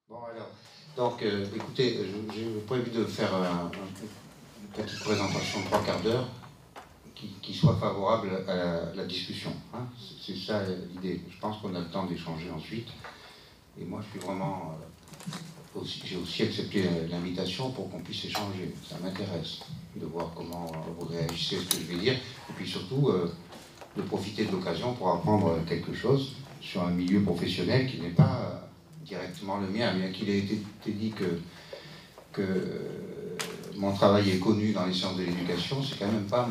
Bon alors, donc écoutez, j'ai prévu de faire une petite présentation de 3/4 d'heure qui soit favorable à la discussion. Hein. C'est ça l'idée. Je pense qu'on a le temps d'échanger ensuite. Et moi, je suis vraiment j'ai aussi accepté l'invitation pour qu'on puisse échanger. Ça m'intéresse de voir comment vous réagissez à ce que je vais dire. Et puis surtout, de profiter de l'occasion pour apprendre quelque chose sur un milieu professionnel qui n'est pas directement le mien, bien qu'il ait été dit que mon travail est connu dans les sciences de l'éducation, c'est quand même pas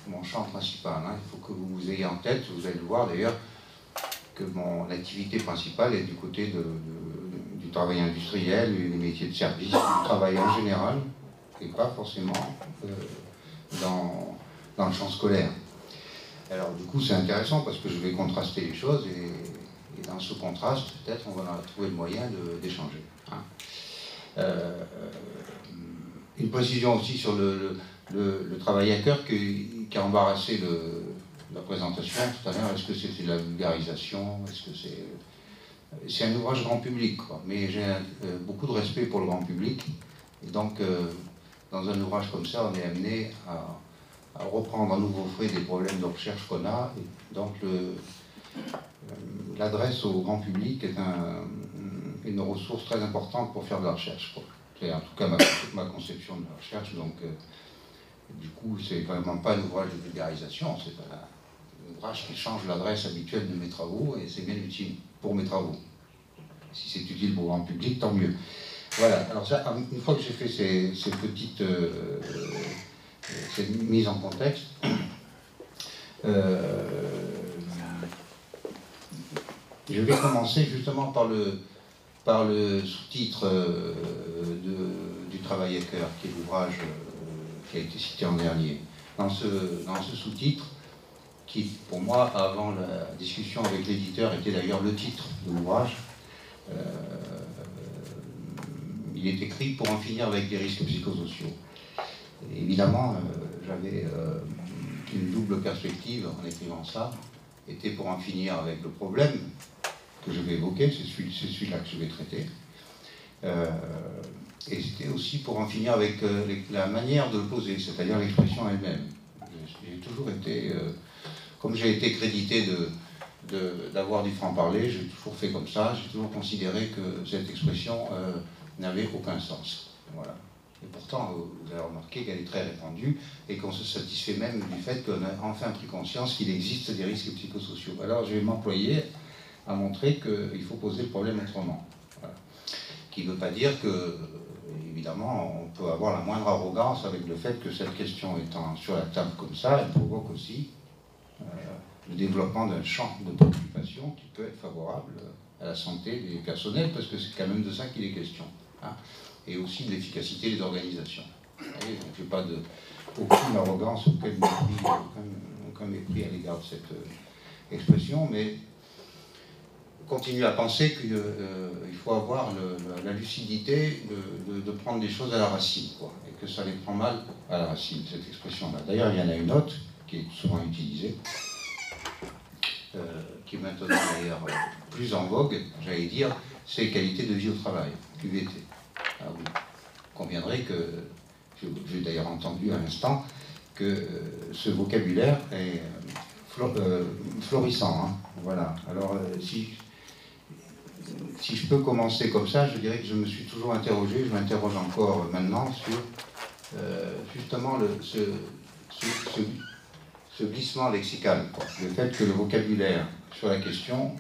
mon champ principal. Hein. Il faut que vous ayez en tête, vous allez le voir d'ailleurs, que mon activité principale est du côté du travail industriel, des métiers de service, du travail en général, et pas forcément dans le champ scolaire. Alors du coup c'est intéressant parce que je vais contraster les choses et dans ce contraste peut-être on va trouver le moyen d'échanger. Hein. Une précision aussi sur le travail à cœur qui a embarrassé la présentation tout à l'heure. Est-ce que c'était de la vulgarisation? Est-ce que c'est un ouvrage grand public, quoi. Mais j'ai beaucoup de respect pour le grand public et donc dans un ouvrage comme ça on est amené à reprendre à nouveau frais des problèmes de recherche qu'on a. Et donc l'adresse au grand public est une ressource très importante pour faire de la recherche, quoi. C'est en tout cas ma conception de la recherche. Donc du coup c'est vraiment pas un ouvrage de vulgarisation, c'est un ouvrage qui change l'adresse habituelle de mes travaux et c'est bien utile pour mes travaux. Si c'est utile pour le grand public, tant mieux. Voilà, alors ça, une fois que j'ai fait ces petites cette mise en contexte, je vais commencer justement par le sous-titre du travail à cœur, qui est l'ouvrage qui a été cité en dernier. Dans ce sous-titre, qui pour moi, avant la discussion avec l'éditeur, était d'ailleurs le titre de l'ouvrage, il est écrit « Pour en finir avec les risques psychosociaux ». Évidemment, j'avais une double perspective en écrivant ça, était pour en finir avec le problème que je vais évoquer, c'est celui-là que je vais traiter, et c'était aussi pour en finir avec la manière de le poser, c'est-à-dire l'expression elle-même. J'ai toujours été, comme j'ai été crédité d'avoir du franc-parler, j'ai toujours fait comme ça, j'ai toujours considéré que cette expression n'avait aucun sens. Voilà. Et pourtant, vous avez remarqué qu'elle est très répandue et qu'on se satisfait même du fait qu'on a enfin pris conscience qu'il existe des risques psychosociaux. Alors je vais m'employer à montrer qu'il faut poser le problème autrement. Voilà. Qui ne veut pas dire que, évidemment, on peut avoir la moindre arrogance avec le fait que cette question étant sur la table comme ça, elle provoque aussi le développement d'un champ de préoccupation qui peut être favorable à la santé des personnels, parce que c'est quand même de ça qu'il est question. Hein. Et aussi de l'efficacité des organisations. Donc je n'ai pas aucune arrogance, aucun mépris à l'égard de cette expression, mais continue à penser qu'il faut avoir la lucidité de prendre des choses à la racine, quoi, et que ça les prend mal à la racine, cette expression-là. D'ailleurs, il y en a une autre qui est souvent utilisée, qui est maintenant d'ailleurs plus en vogue, j'allais dire, c'est qualité de vie au travail, QVT. Alors, vous conviendrez que, j'ai d'ailleurs entendu à l'instant, que ce vocabulaire est florissant. Hein. Voilà. Alors, si je peux commencer comme ça, je dirais que je me suis toujours interrogé, je m'interroge encore maintenant sur justement ce glissement lexical, quoi. Le fait que le vocabulaire sur la question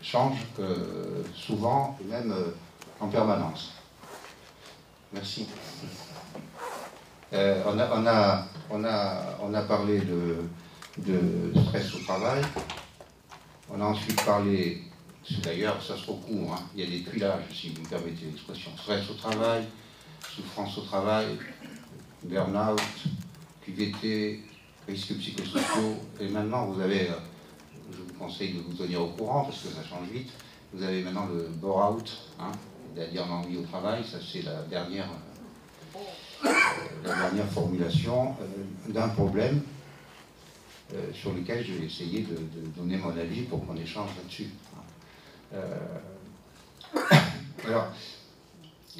change souvent, et même en permanence. Merci. On a parlé de stress au travail. On a ensuite parlé, d'ailleurs ça se recourt, hein, il y a des tuilages, si vous me permettez l'expression. Stress au travail, souffrance au travail, burn-out, QVT, risques psychosociaux. Et maintenant vous avez, je vous conseille de vous tenir au courant parce que ça change vite, vous avez maintenant le bore-out, hein, c'est-à-dire l'ennui au travail, ça c'est la dernière formulation d'un problème sur lequel je vais essayer de donner mon avis pour qu'on échange là-dessus. Alors,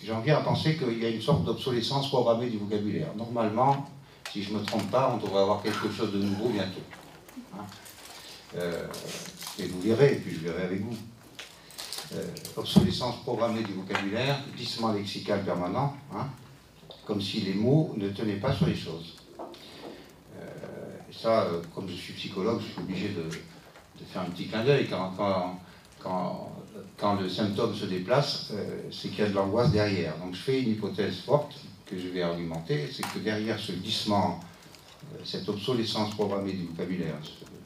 j'en viens à penser qu'il y a une sorte d'obsolescence programmée du vocabulaire. Normalement, si je ne me trompe pas, on devrait avoir quelque chose de nouveau bientôt. Hein, et vous verrez, et puis je verrai avec vous. Obsolescence programmée du vocabulaire, glissement lexical permanent, hein, comme si les mots ne tenaient pas sur les choses. Ça, comme je suis psychologue, je suis obligé de faire un petit clin d'œil. Quand le symptôme se déplace, c'est qu'il y a de l'angoisse derrière. Donc je fais une hypothèse forte que je vais argumenter, c'est que derrière ce glissement, cette obsolescence programmée du vocabulaire,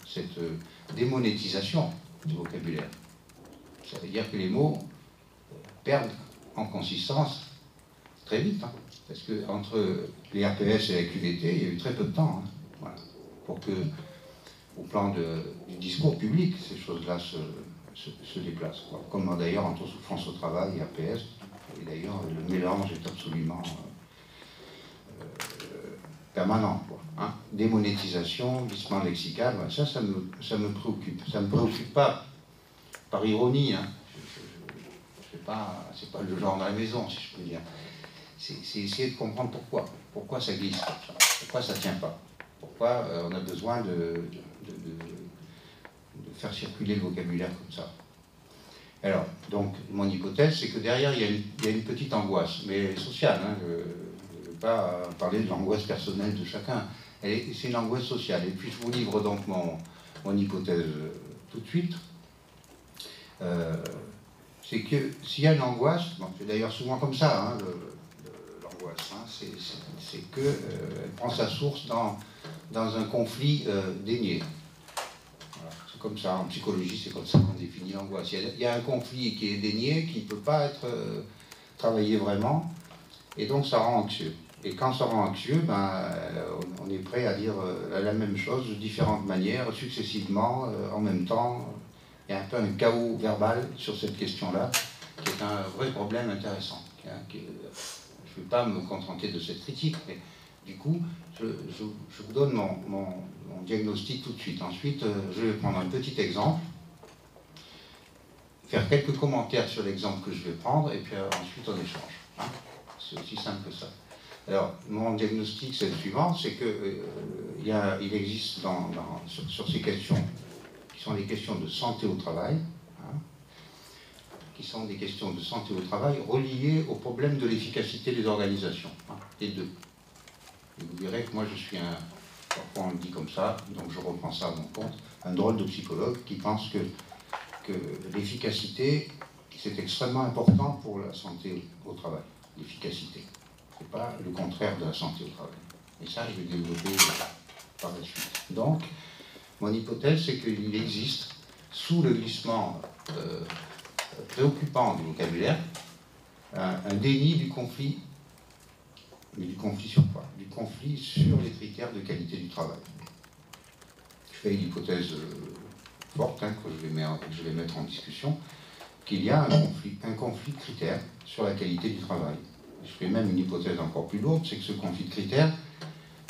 cette démonétisation du vocabulaire, ça veut dire que les mots perdent en consistance très vite, hein, parce que entre les APS et la QVT, il y a eu très peu de temps, hein, voilà, pour que, au plan du discours public, ces choses-là se déplacent, quoi. Comme d'ailleurs entre souffrance au travail et APS, et d'ailleurs le mélange est absolument permanent, quoi, hein. Démonétisation, glissement lexical, ça me préoccupe. Ça ne me préoccupe pas par ironie, hein. C'est pas le genre de la maison, si je peux dire. C'est essayer de comprendre pourquoi ça glisse comme ça, pourquoi ça ne tient pas, pourquoi on a besoin de faire circuler le vocabulaire comme ça. Alors, donc, mon hypothèse, c'est que derrière, il y a une petite angoisse, mais sociale, hein, je ne veux pas parler de l'angoisse personnelle de chacun, c'est une angoisse sociale. Et puis, je vous livre donc mon hypothèse tout de suite. C'est que s'il y a une angoisse, bon, c'est d'ailleurs souvent comme ça, hein, l'angoisse, hein, c'est qu'elle prend sa source dans un conflit dénié. Voilà, c'est comme ça, en psychologie, c'est comme ça qu'on définit l'angoisse. Il y a un conflit qui est dénié, qui ne peut pas être travaillé vraiment, et donc ça rend anxieux. Et quand ça rend anxieux, on est prêt à dire la même chose de différentes manières, successivement, en même temps. Il y a un peu un chaos verbal sur cette question-là, qui est un vrai problème intéressant. Hein, je ne vais pas me contenter de cette critique, mais du coup, je vous donne mon diagnostic tout de suite. Ensuite, je vais prendre un petit exemple, faire quelques commentaires sur l'exemple que je vais prendre, et puis ensuite on échange. Hein. C'est aussi simple que ça. Alors, mon diagnostic, c'est le suivant, c'est qu'il existe sur ces questions, qui sont des questions de santé au travail, hein, qui sont des questions de santé au travail reliées au problème de l'efficacité des organisations, hein, les deux. Et vous verrez que moi je suis parfois on le dit comme ça, donc je reprends ça à mon compte, un drôle de psychologue qui pense que l'efficacité, c'est extrêmement important pour la santé au travail. L'efficacité. C'est pas le contraire de la santé au travail. Et ça, je vais développer par la suite. Donc, mon hypothèse, c'est qu'il existe, sous le glissement préoccupant du vocabulaire, un déni du conflit. Mais du conflit sur quoi? Du conflit sur les critères de qualité du travail. Je fais une hypothèse forte, hein, que je vais mettre en discussion, qu'il y a un conflit de critères sur la qualité du travail. Je fais même une hypothèse encore plus lourde, c'est que ce conflit de critères,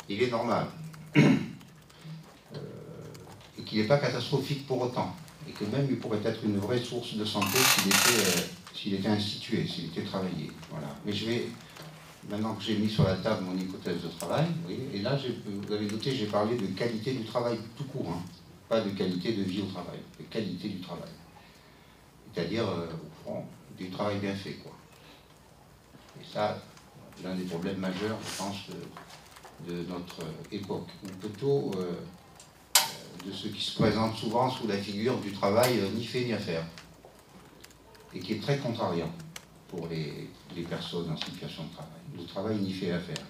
il est normal. Et qu'il n'est pas catastrophique pour autant, et que même il pourrait être une vraie source de santé s'il était institué, s'il était travaillé. Voilà. Mais je vais, maintenant que j'ai mis sur la table mon hypothèse de travail, oui, et là, vous avez noté, j'ai parlé de qualité du travail tout court, hein, pas de qualité de vie au travail, de qualité du travail. C'est-à-dire, au fond, du travail bien fait, quoi. Et ça, l'un des problèmes majeurs, je pense, de notre époque, ou plutôt de ce qui se présente souvent sous la figure du travail ni fait ni à faire, et qui est très contrariant pour les personnes en situation de travail. Le travail ni fait à faire.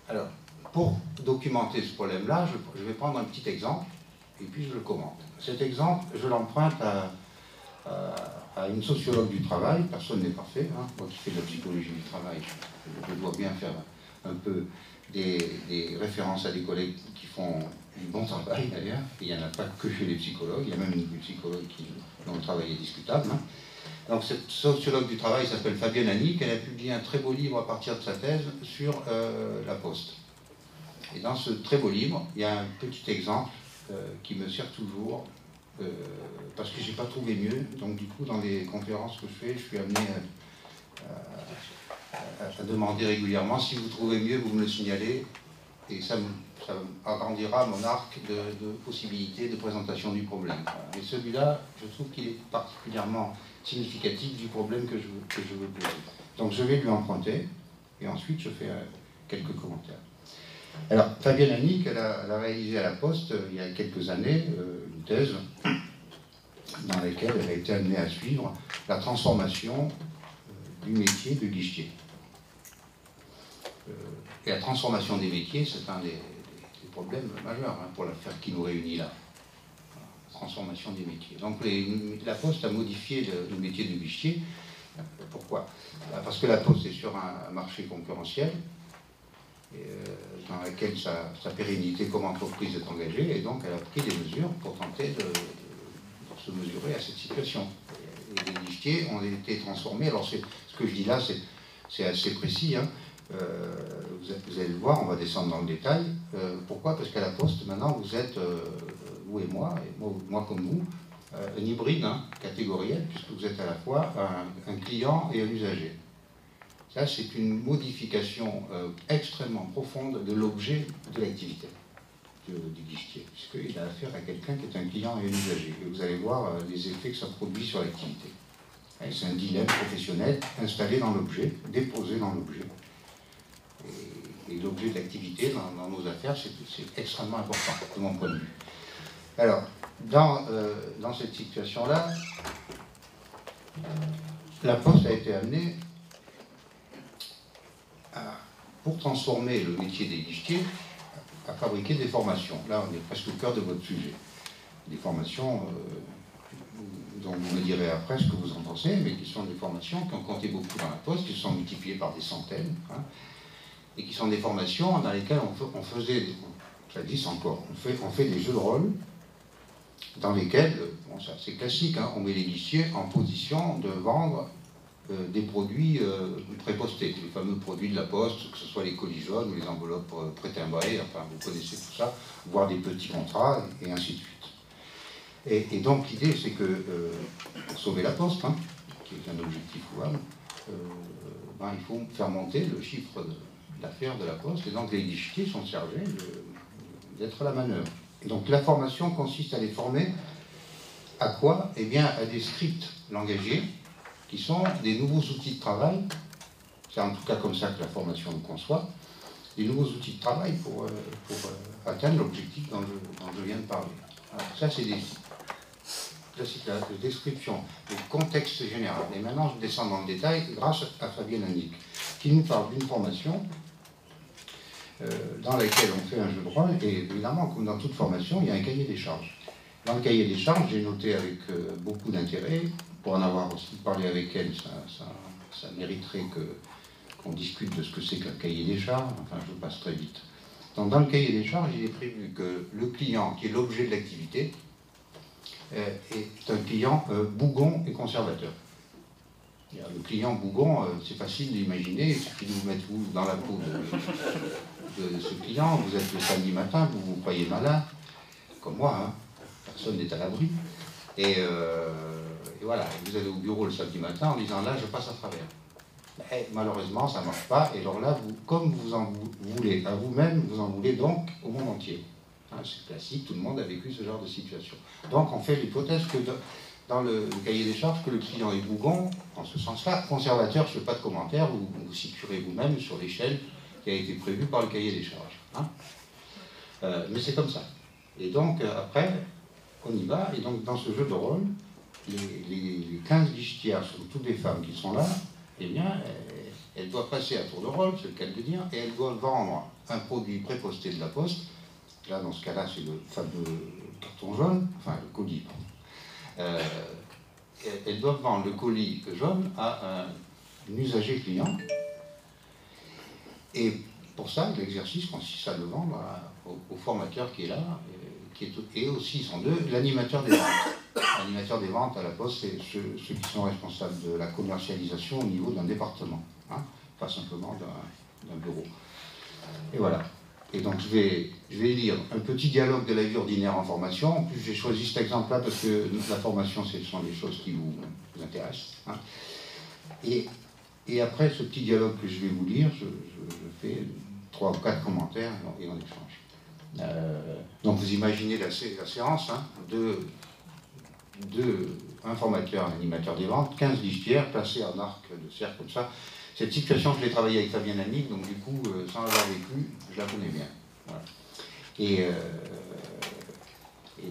Alors, pour documenter ce problème-là, je vais prendre un petit exemple, et puis je le commente. Cet exemple, je l'emprunte à une sociologue du travail, personne n'est parfait, hein. Moi qui fais de la psychologie du travail, je dois bien faire un peu des références à des collègues qui font du bon travail d'ailleurs, il n'y en a pas que chez les psychologues, il y a même des psychologues dont le travail est discutable. Hein. Donc cette sociologue du travail s'appelle Fabienne Annick, elle a publié un très beau livre à partir de sa thèse sur la Poste. Et dans ce très beau livre, il y a un petit exemple qui me sert toujours parce que j'ai pas trouvé mieux. Donc du coup, dans les conférences que je fais, je suis amené à demander régulièrement, si vous trouvez mieux, vous me le signalez, et ça agrandira mon arc de possibilités de présentation du problème. Et celui-là, je trouve qu'il est particulièrement significatif du problème que je veux poser. Donc je vais lui emprunter, et ensuite je fais quelques commentaires. Alors, Fabienne Annick, elle a réalisé à la Poste, il y a quelques années, une thèse dans laquelle elle a été amenée à suivre la transformation du métier de guichetier. Et la transformation des métiers, c'est un des problèmes majeurs pour l'affaire qui nous réunit là. La transformation des métiers. Donc la Poste a modifié le métier de guichetier. Pourquoi? Parce que la Poste est sur un marché concurrentiel, dans lequel sa pérennité comme entreprise est engagée, et donc elle a pris des mesures pour tenter de se mesurer à cette situation. Et les guichetiers ont été transformés. Alors ce que je dis là, c'est assez précis, hein. Vous allez le voir, on va descendre dans le détail. Pourquoi? Parce qu'à la Poste, maintenant, vous êtes, vous et moi comme vous, un hybride catégoriel, puisque vous êtes à la fois un client et un usager. Ça, c'est une modification extrêmement profonde de l'objet de l'activité du guichetier, puisqu'il a affaire à quelqu'un qui est un client et un usager. Et vous allez voir les effets que ça produit sur l'activité. C'est un dilemme professionnel installé dans l'objet, déposé dans l'objet. Et l'objet de l'activité dans nos affaires, c'est extrêmement important, de mon point de vue. Alors, dans cette situation-là, la Poste a été amenée pour transformer le métier des guichetiers, à fabriquer des formations. Là, on est presque au cœur de votre sujet. Des formations dont vous me direz après ce que vous en pensez, mais qui sont des formations qui ont compté beaucoup dans la Poste, qui se sont multipliées par des centaines, et qui sont des formations dans lesquelles on faisait, ça dit encore, on fait des jeux de rôle dans lesquels, bon, ça c'est classique, on met les guichetiers en position de vendre des produits prépostés, les fameux produits de la Poste, que ce soit les colis jaunes ou les enveloppes pré-timbrées, enfin vous connaissez tout ça, voire des petits contrats, et ainsi de suite. Et donc l'idée c'est que, pour sauver la Poste, qui est un objectif louable, il faut faire monter le chiffre d'affaires de la Poste, et donc les guichetiers sont chargés d'être à la manœuvre. Et donc la formation consiste à les former à quoi? Eh bien à des scripts langagiers, qui sont des nouveaux outils de travail, c'est en tout cas comme ça que la formation le conçoit, des nouveaux outils de travail pour atteindre l'objectif dont je viens de parler. Alors, ça c'est la description, le contexte général. Et maintenant je descends dans le détail grâce à Fabienne Annick, qui nous parle d'une formation dans laquelle on fait un jeu de rôle, et évidemment, comme dans toute formation, il y a un cahier des charges. Dans le cahier des charges, j'ai noté avec beaucoup d'intérêt, pour en avoir aussi parlé avec elle, ça mériterait qu'on discute de ce que c'est qu'un cahier des charges, enfin je passe très vite. Donc dans le cahier des charges, il est prévu que le client, qui est l'objet de l'activité, est un client bougon et conservateur. Le client bougon, c'est facile d'imaginer, il suffit de vous mettre dans la peau de ce client, vous êtes le samedi matin, vous vous croyez malin, comme moi, personne n'est à l'abri, et voilà, vous allez au bureau le samedi matin en disant là je passe à travers. Et malheureusement ça ne marche pas, et alors là, comme vous en voulez à vous-même, vous en voulez donc au monde entier. C'est classique, tout le monde a vécu ce genre de situation. Donc on fait l'hypothèse que dans le cahier des charges, que le client est bougon, en ce sens-là, conservateur, je ne fais pas de commentaire, vous situerez vous-même sur l'échelle qui a été prévue par le cahier des charges. Mais c'est comme ça. Et donc, après, on y va, et donc dans ce jeu de rôle, les 15 guichetières sont toutes des femmes qui sont là, eh bien, elles doivent passer à tour de rôle, c'est le cas de dire, et elles doivent vendre un produit préposté de la Poste. Là, dans ce cas-là, c'est le fameux carton jaune, enfin le colis, pardon. Elles doivent vendre le colis jaune à un usager client. Et pour ça, l'exercice consiste à le vendre au formateur qui est là, et aussi, ils sont deux, l'animateur des ventes. L'animateur des ventes à la Poste, c'est ceux qui sont responsables de la commercialisation au niveau d'un département, pas simplement d'un bureau. Et voilà. Et donc je vais lire un petit dialogue de la vie ordinaire en formation. En plus, j'ai choisi cet exemple-là parce que la formation, ce sont des choses qui vous intéressent. Hein. Et après ce petit dialogue que je vais vous lire, je fais 3 ou 4 commentaires et on échange. Donc vous imaginez la séance, hein, un formateur, un animateur des ventes, 15 guichetières placées en arc de cercle comme ça. Cette situation, je l'ai travaillée avec Fabien Lannick, donc du coup, sans l'avoir vécu, je la connais bien. Voilà. Et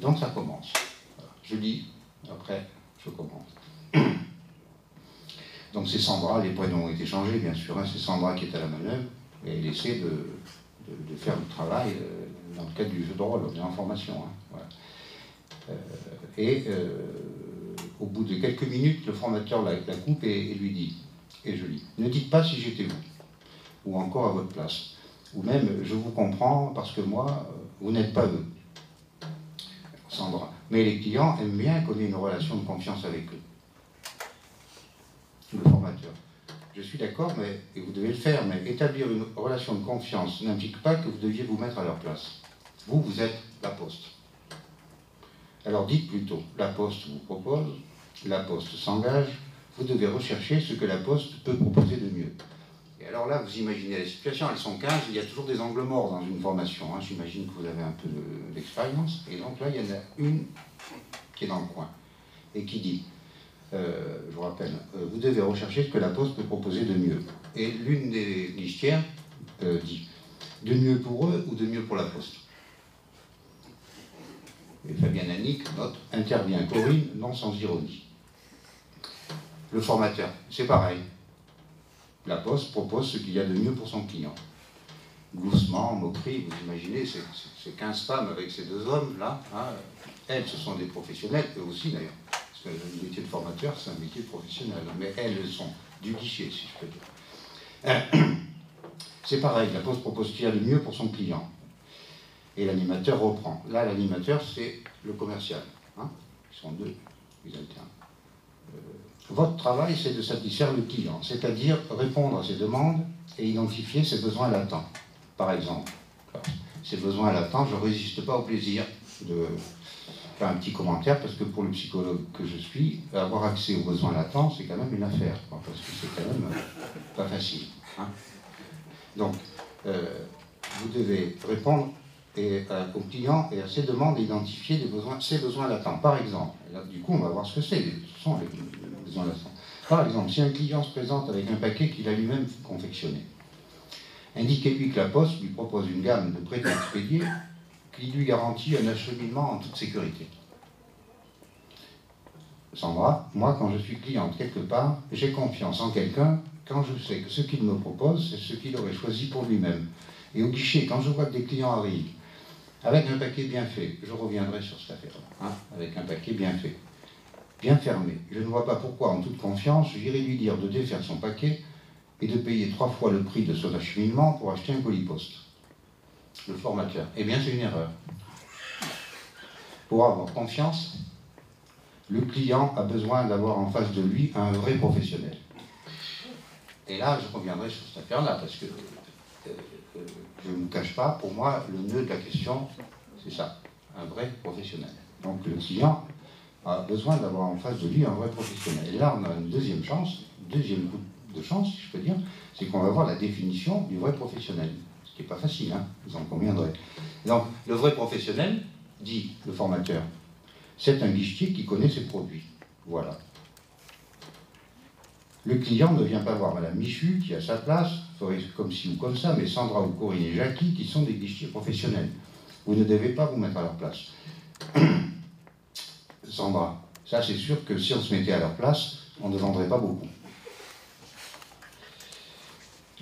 donc ça commence. Voilà. Je lis, après je commence. Donc c'est Sandra, les prénoms ont été changés bien sûr, hein, c'est Sandra qui est à la manœuvre, et elle essaie de faire le travail dans le cadre du jeu de rôle, on est en formation. Hein, voilà. Au bout de quelques minutes, le formateur la coupe et lui dit, et je lis, ne dites pas si j'étais vous, ou encore à votre place, ou même je vous comprends parce que moi, vous n'êtes pas eux. Sandra. Mais les clients aiment bien qu'on ait une relation de confiance avec eux. Le formateur. Je suis d'accord, et vous devez le faire, mais établir une relation de confiance n'implique pas que vous deviez vous mettre à leur place. Vous, vous êtes la Poste. Alors dites plutôt, la Poste vous propose, la Poste s'engage, vous devez rechercher ce que la Poste peut proposer de mieux. Et alors là, vous imaginez la situation, elles sont 15, il y a toujours des angles morts dans une formation. Hein. J'imagine que vous avez un peu d'expérience. Et donc là, il y en a une qui est dans le coin et qui dit, je vous rappelle, vous devez rechercher ce que la Poste peut proposer de mieux. Et l'une des guichetières dit, de mieux pour eux ou de mieux pour la Poste. Et Fabien Lannick note, intervient Corinne, non sans ironie. Le formateur, c'est pareil. La Poste propose ce qu'il y a de mieux pour son client. Gloussement, moquerie, vous imaginez, ces 15 femmes avec ces 2 hommes, là, hein, elles, ce sont des professionnels, eux aussi d'ailleurs. Parce que le métier de formateur, c'est un métier professionnel. Mais elles sont du guichet, si je peux dire. C'est pareil, la Poste propose ce qu'il y a de mieux pour son client. Et l'animateur reprend. Là, l'animateur, c'est le commercial. Hein. Ils sont 2, ils alternent. Votre travail, c'est de satisfaire le client, c'est-à-dire répondre à ses demandes et identifier ses besoins latents. Par exemple, ces besoins latents, je ne résiste pas au plaisir de faire un petit commentaire, parce que pour le psychologue que je suis, avoir accès aux besoins latents, c'est quand même une affaire, parce que c'est quand même pas facile. Hein. Donc, vous devez répondre au client et à ses demandes et identifier ses besoins latents. Par exemple, et là, du coup, on va voir ce que c'est, ce sont les besoins latents. Par exemple, si un client se présente avec un paquet qu'il a lui-même confectionné, indiquez-lui que la Poste lui propose une gamme de prêts à expédier qui lui garantit un acheminement en toute sécurité. Sandra, moi, quand je suis cliente quelque part, j'ai confiance en quelqu'un quand je sais que ce qu'il me propose, c'est ce qu'il aurait choisi pour lui-même. Et au guichet, quand je vois que des clients arrivent avec un paquet bien fait, je reviendrai sur cette affaire-là, hein, avec un paquet bien fait, bien fermé. Je ne vois pas pourquoi, en toute confiance, j'irai lui dire de défaire son paquet et de payer 3 fois le prix de son acheminement pour acheter un colis poste. Le formateur. Eh bien, c'est une erreur. Pour avoir confiance, le client a besoin d'avoir en face de lui un vrai professionnel. Et là, je reviendrai sur cette affaire-là, parce que je ne me cache pas, pour moi, le nœud de la question, c'est ça, un vrai professionnel. Donc le client a besoin d'avoir en face de lui un vrai professionnel. Et là, on a une deuxième chance, deuxième coup de chance, si je peux dire, c'est qu'on va voir la définition du vrai professionnel. Ce qui n'est pas facile, hein, vous en conviendrez. Donc, le vrai professionnel, dit le formateur, c'est un guichetier qui connaît ses produits. Voilà. Le client ne vient pas voir Madame Michu, qui a sa place, ferait comme ci ou comme ça, mais Sandra ou Corinne et Jackie, qui sont des guichetiers professionnels. Vous ne devez pas vous mettre à leur place. Sandra, ça c'est sûr que si on se mettait à leur place, on ne vendrait pas beaucoup.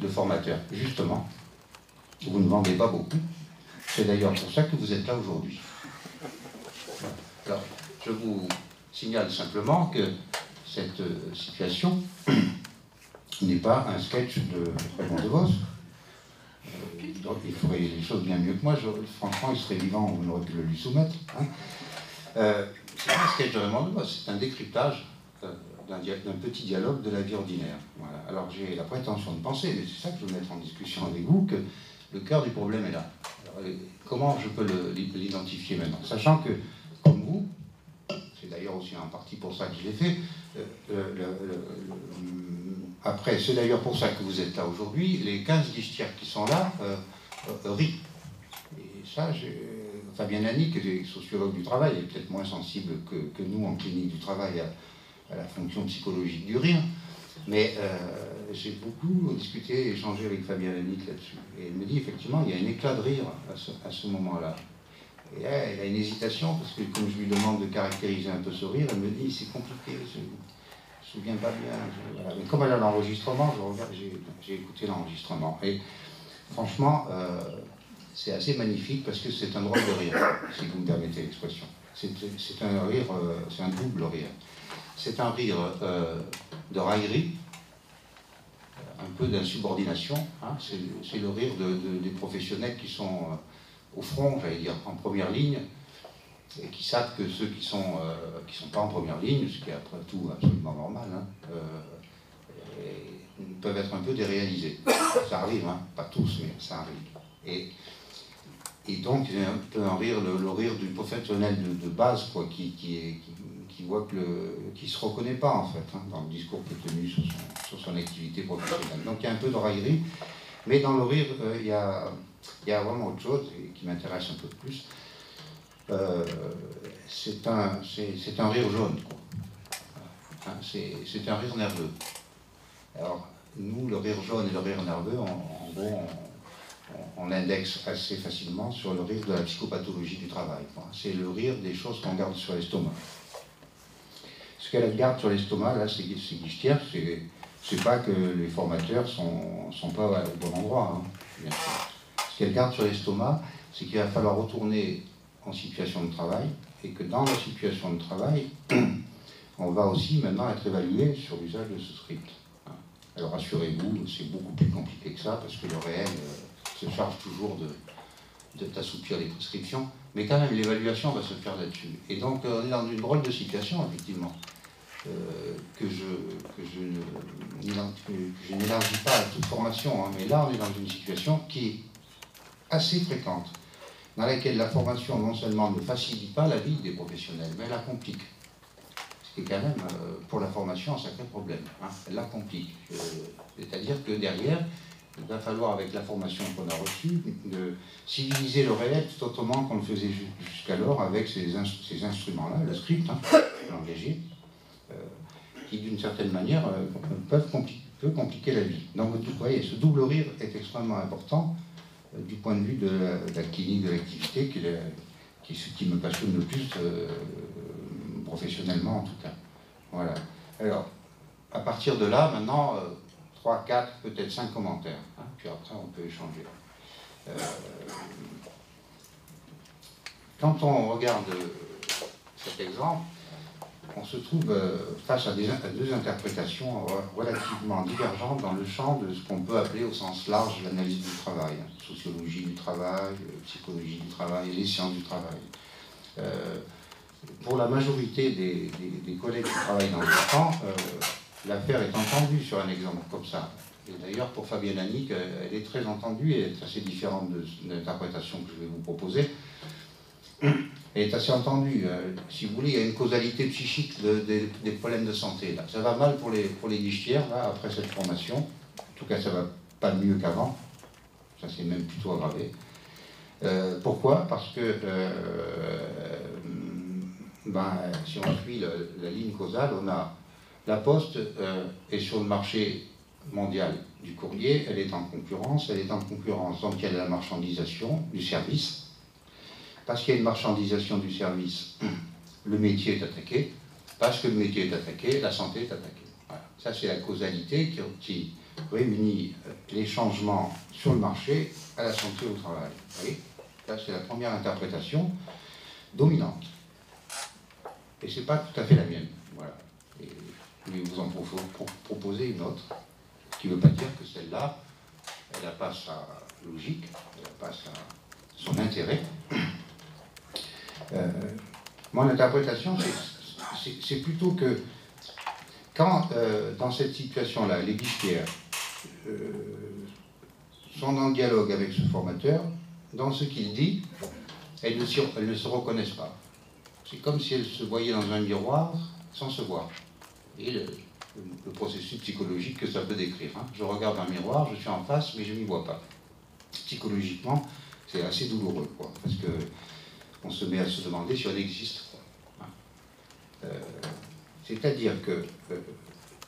Le formateur, justement, vous ne vendez pas beaucoup. C'est d'ailleurs pour ça que vous êtes là aujourd'hui. Alors, je vous signale simplement que cette situation n'est pas un sketch de Raymond DeVos. Donc il ferait les choses bien mieux que moi. Franchement, il serait vivant, on aurait pu le lui soumettre. Hein. C'est pas un sketch de Raymond DeVos, c'est un décryptage d'un petit dialogue de la vie ordinaire. Voilà. Alors j'ai la prétention de penser, mais c'est ça que je veux mettre en discussion avec vous, que le cœur du problème est là. Alors, comment je peux l'identifier maintenant? Sachant que, comme vous, c'est d'ailleurs aussi en partie pour ça que je l'ai fait, après, c'est d'ailleurs pour ça que vous êtes là aujourd'hui, les 15 guichetières qui sont là rient. Et ça, Fabien Lani, qui est sociologue du travail, est peut-être moins sensible que nous en clinique du travail à la fonction psychologique du rire, mais j'ai beaucoup discuté et échangé avec Fabien Lani là-dessus. Et elle me dit, effectivement, il y a un éclat de rire à ce moment-là. Et là, elle a une hésitation, parce que comme je lui demande de caractériser un peu ce rire, elle me dit, c'est compliqué, je ne me souviens pas bien. Voilà. Mais comme elle a l'enregistrement, j'ai écouté l'enregistrement. Et franchement, c'est assez magnifique, parce que c'est un drôle de rire, si vous me permettez l'expression. C'est un rire, c'est un double rire. C'est un rire de raillerie, un peu d'insubordination. Hein. C'est le rire des professionnels qui sont au front, j'allais dire, en première ligne, et qui savent que ceux qui sont pas en première ligne, ce qui est après tout absolument normal, hein, peuvent être un peu déréalisés. Ça arrive, hein, pas tous, mais ça arrive. Et donc, c'est un peu un rire, le rire du professionnel de base, quoi, qui voit qui se reconnaît pas, en fait, hein, dans le discours qui est tenu sur son activité professionnelle. Donc, il y a un peu de raillerie, mais dans le rire, il y a vraiment autre chose, et qui m'intéresse un peu plus. C'est un rire jaune, quoi. Hein, c'est un rire nerveux. Alors, nous, le rire jaune et le rire nerveux, en gros, on l'indexe assez facilement sur le rire de la psychopathologie du travail. C'est le rire des choses qu'on garde sur l'estomac. Ce qu'elle garde sur l'estomac, là, ces guichetières, c'est pas que les formateurs sont pas au bon endroit, hein, bien sûr. Ce qu'elle garde sur l'estomac, c'est qu'il va falloir retourner en situation de travail, et que dans la situation de travail, on va aussi maintenant être évalué sur l'usage de ce script. Alors rassurez-vous, c'est beaucoup plus compliqué que ça, parce que le réel se charge toujours de t'assouplir les prescriptions, mais quand même l'évaluation va se faire là-dessus. Et donc on est dans une drôle de situation, effectivement, que je n'élargis pas à toute formation, hein, mais là on est dans une situation qui est assez fréquente, dans laquelle la formation non seulement ne facilite pas la vie des professionnels, mais elle la complique. Ce qui est quand même, pour la formation, un sacré problème. Hein. Elle la complique. C'est-à-dire que derrière, il va falloir, avec la formation qu'on a reçue, de civiliser le réel tout autrement qu'on le faisait jusqu'alors avec ces instruments-là, le script, hein, l'engagé, qui d'une certaine manière peut compliquer la vie. Donc vous voyez, ce double rire est extrêmement important du point de vue de la clinique de l'activité, qui est ce qui me passionne le plus professionnellement en tout cas. Voilà. Alors, à partir de là, maintenant, 3, 4, peut-être 5 commentaires, hein, puis après on peut échanger. Quand on regarde cet exemple, on se trouve face à deux interprétations relativement divergentes dans le champ de ce qu'on peut appeler au sens large l'analyse du travail, hein, sociologie du travail, psychologie du travail, les sciences du travail. Pour la majorité des collègues qui travaillent dans le champ, l'affaire est entendue sur un exemple comme ça. Et d'ailleurs, pour Fabien Lani, elle est très entendue et est assez différente de l'interprétation que je vais vous proposer. Elle est assez entendue. Si vous voulez, il y a une causalité psychique des problèmes de santé. Là. Ça va mal pour les guichetières, là, après cette formation. En tout cas, ça va pas mieux qu'avant. Ça s'est même plutôt aggravé. Pourquoi? Parce que si on suit la ligne causale, on a la Poste est sur le marché mondial du courrier, elle est en concurrence, donc il y a la marchandisation du service. Parce qu'il y a une marchandisation du service, le métier est attaqué. Parce que le métier est attaqué, la santé est attaquée. Voilà. Ça, c'est la causalité qui réunit les changements sur le marché à la santé au travail. Vous voyez? Ça, c'est la première interprétation dominante. Et ce n'est pas tout à fait la mienne. Voilà. Et je vais vous en proposer une autre, ce qui ne veut pas dire que celle-là, elle n'a pas sa logique, elle n'a pas son intérêt. Mon interprétation, c'est plutôt que quand, dans cette situation-là, les guichetières sont dans le dialogue avec ce formateur, dans ce qu'il dit, elles ne se reconnaissent pas. C'est comme si elles se voyaient dans un miroir sans se voir. Et le processus psychologique que ça peut décrire. Hein. Je regarde un miroir, je suis en face, mais je ne m'y vois pas. Psychologiquement, c'est assez douloureux, quoi, parce qu'on se met à se demander si on existe. C'est-à-dire que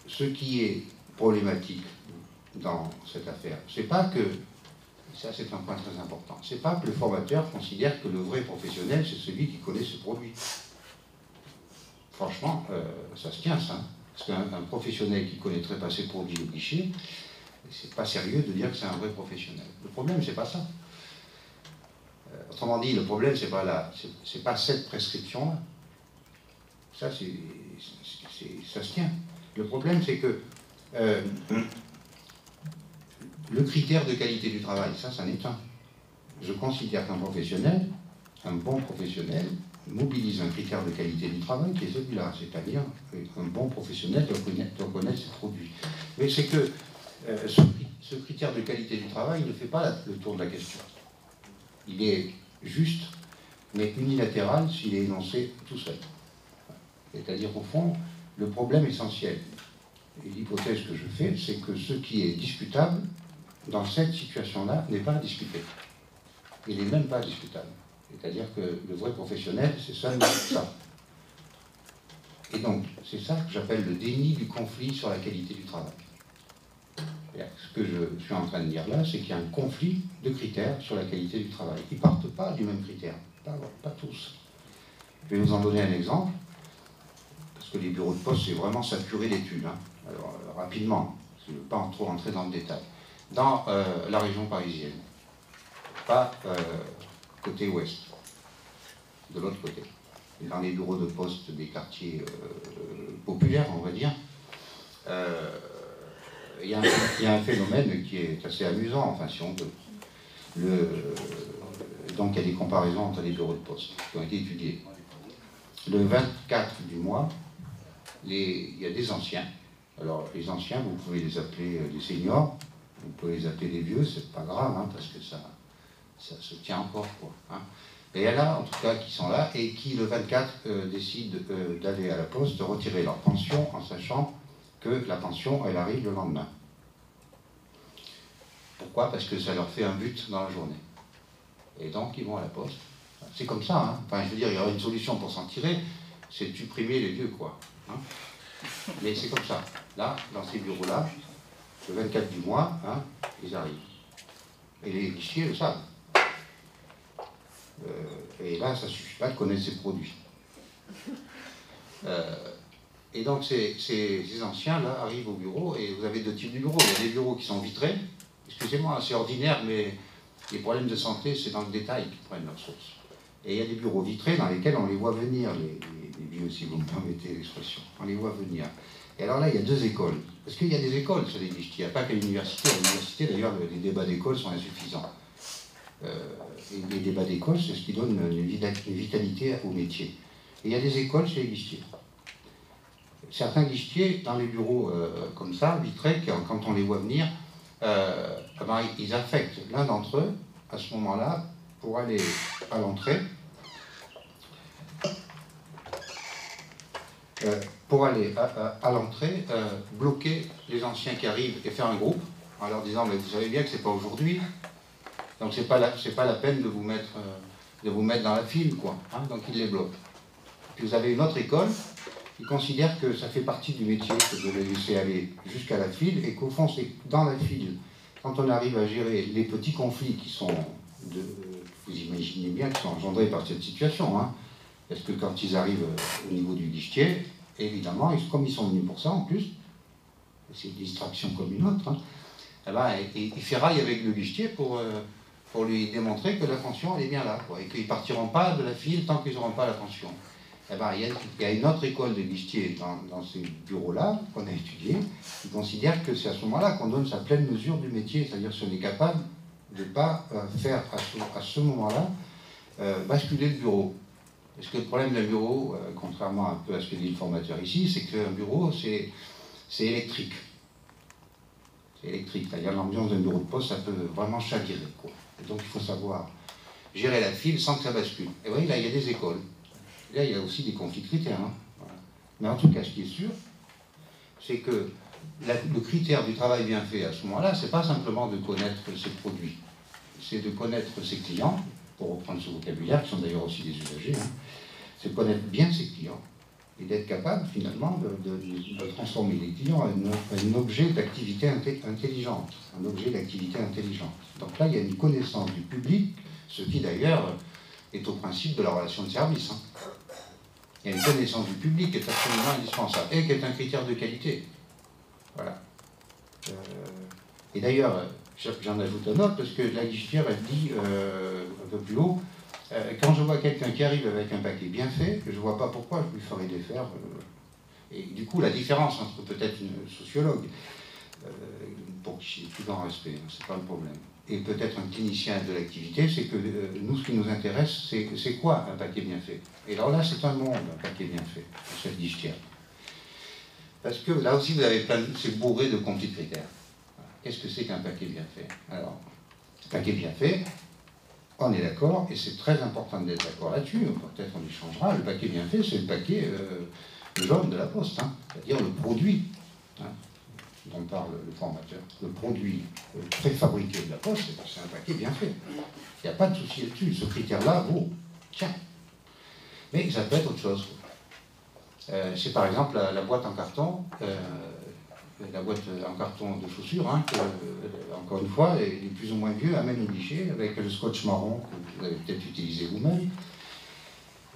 ce qui est problématique dans cette affaire, c'est pas que, ça c'est un point très important, c'est pas que le formateur considère que le vrai professionnel c'est celui qui connaît ce produit. Franchement, ça se tient ça. Parce qu'un professionnel qui connaîtrait pas ses produits au guichet, c'est pas sérieux de dire que c'est un vrai professionnel. Le problème, c'est pas ça. Autrement dit, le problème, c'est pas cette prescription-là. Ça, ça se tient. Le problème, c'est que le critère de qualité du travail, ça en est un. Je considère qu'un professionnel, un bon professionnel, mobilise un critère de qualité du travail qui est celui-là, c'est-à-dire un bon professionnel doit connaître ses produits. Mais c'est que ce critère de qualité du travail ne fait pas le tour de la question. Il est juste, mais unilatéral s'il est énoncé tout seul. C'est-à-dire, au fond, le problème essentiel, et l'hypothèse que je fais, c'est que ce qui est discutable dans cette situation-là n'est pas discuté. Il n'est même pas discutable. C'est-à-dire que le vrai professionnel, c'est seulement ça. Et donc, c'est ça que j'appelle le déni du conflit sur la qualité du travail. Ce que je suis en train de dire là, c'est qu'il y a un conflit de critères sur la qualité du travail. Ils ne partent pas du même critère, pas tous. Je vais vous en donner un exemple, parce que les bureaux de poste, c'est vraiment saturé d'études. Hein. Alors, rapidement, je ne veux pas trop rentrer dans le détail. Dans la région parisienne, pas côté ouest, de l'autre côté. Et dans les bureaux de poste des quartiers populaires, on va dire, il y a un phénomène qui est assez amusant, enfin si on veut. Donc il y a des comparaisons entre les bureaux de poste qui ont été étudiés. Le 24 du mois, il y a des anciens. Alors les anciens, vous pouvez les appeler des seniors, vous pouvez les appeler des vieux, c'est pas grave, hein, parce que ça se tient encore, quoi. Hein. Et il y en a, en tout cas, qui sont là et qui, le 24, décident d'aller à la poste, de retirer leur pension en sachant que la pension, elle arrive le lendemain. Pourquoi? Parce que ça leur fait un but dans la journée. Et donc, ils vont à la poste. C'est comme ça, hein. Enfin, je veux dire, il y aura une solution pour s'en tirer, c'est de supprimer les vieux, quoi. Hein. Mais c'est comme ça. Là, dans ces bureaux-là, le 24 du mois, hein, ils arrivent. Et les guichetiers le savent. Et là, ça ne suffit pas de connaître ses produits. Et donc, ces anciens-là arrivent au bureau, et vous avez deux types de bureaux. Il y a des bureaux qui sont vitrés. Excusez-moi, c'est ordinaire, mais les problèmes de santé, c'est dans le détail qu'ils prennent leur source. Et il y a des bureaux vitrés dans lesquels on les voit venir, les vieux, si vous me permettez l'expression. On les voit venir. Et alors là, il y a deux écoles. Parce qu'il y a des écoles sur les guichetiers. Il n'y a pas qu'à l'université. À l'université, d'ailleurs, les débats d'école sont insuffisants. Et les débats d'école, c'est ce qui donne une vitalité au métier. Et il y a des écoles chez les guichetiers. Certains guichetiers, dans les bureaux comme ça, vitrés, quand on les voit venir, ils affectent l'un d'entre eux, à ce moment-là, pour aller à l'entrée, bloquer les anciens qui arrivent et faire un groupe, en leur disant, mais vous savez bien que c'est pas aujourd'hui, donc c'est pas la peine de vous mettre dans la file, quoi. Hein, donc ils les bloquent. Puis vous avez une autre école qui considère que ça fait partie du métier que de les laisser aller jusqu'à la file, et qu'au fond, c'est dans la file, quand on arrive à gérer les petits conflits qui sont, vous imaginez bien, qui sont engendrés par cette situation, hein, parce que quand ils arrivent au niveau du guichetier, évidemment, comme ils sont venus pour ça en plus, c'est une distraction comme une autre, hein, ils ferraillent avec le guichetier pour lui démontrer que la pension elle est bien là, quoi, et qu'ils ne partiront pas de la file tant qu'ils n'auront pas la pension. Il y a une autre école de guichetiers dans ces bureaux-là, qu'on a étudié, qui considère que c'est à ce moment-là qu'on donne sa pleine mesure du métier, c'est-à-dire qu'on est capable de ne pas faire à ce moment-là basculer le bureau. Parce que le problème d'un bureau, contrairement un peu à ce que dit le formateur ici, c'est qu'un bureau, c'est électrique. C'est électrique. C'est-à-dire l'ambiance d'un bureau de poste, ça peut vraiment chavirer, quoi. Et donc il faut savoir gérer la file sans que ça bascule. Et vous voyez, là, il y a des écoles. Et là, il y a aussi des conflits de critères. Hein. Voilà. Mais en tout cas, ce qui est sûr, c'est que le critère du travail bien fait à ce moment-là, c'est pas simplement de connaître ses produits, c'est de connaître ses clients, pour reprendre ce vocabulaire, qui sont d'ailleurs aussi des usagers, hein. C'est connaître bien ses clients et d'être capable finalement de transformer les clients en un objet d'activité intelligente, un objet d'activité intelligente. Donc là, il y a une connaissance du public, ce qui d'ailleurs est au principe de la relation de service. Hein. Il y a une connaissance du public qui est absolument indispensable et qui est un critère de qualité. Voilà. Et d'ailleurs, j'en ajoute un autre, parce que la guichetière, elle dit un peu plus haut, quand je vois quelqu'un qui arrive avec un paquet bien fait, je ne vois pas pourquoi je lui ferais défaire. Et du coup, la différence entre peut-être une sociologue, pour qui j'ai plus grand respect, c'est pas le problème, et peut-être un clinicien de l'activité, c'est que nous, ce qui nous intéresse, c'est quoi un paquet bien fait? Et alors là, c'est un monde, un paquet bien fait, cette guichetière. Parce que là aussi, vous avez c'est bourré de conflits de critères. Qu'est-ce que c'est qu'un paquet bien fait? Alors, un paquet bien fait, on est d'accord, et c'est très important d'être d'accord là-dessus, peut-être on y changera, le paquet bien fait, c'est le paquet jaune de la poste, hein, c'est-à-dire le produit, hein, dont parle le formateur. Le produit préfabriqué de la poste, c'est un paquet bien fait. Il n'y a pas de souci là-dessus, ce critère-là, tiens. Mais ça peut être autre chose. C'est par exemple la boîte en carton, la boîte en carton de chaussures, hein, que, encore une fois, les plus ou moins vieux amènent au guichet avec le scotch marron que vous avez peut-être utilisé vous-même,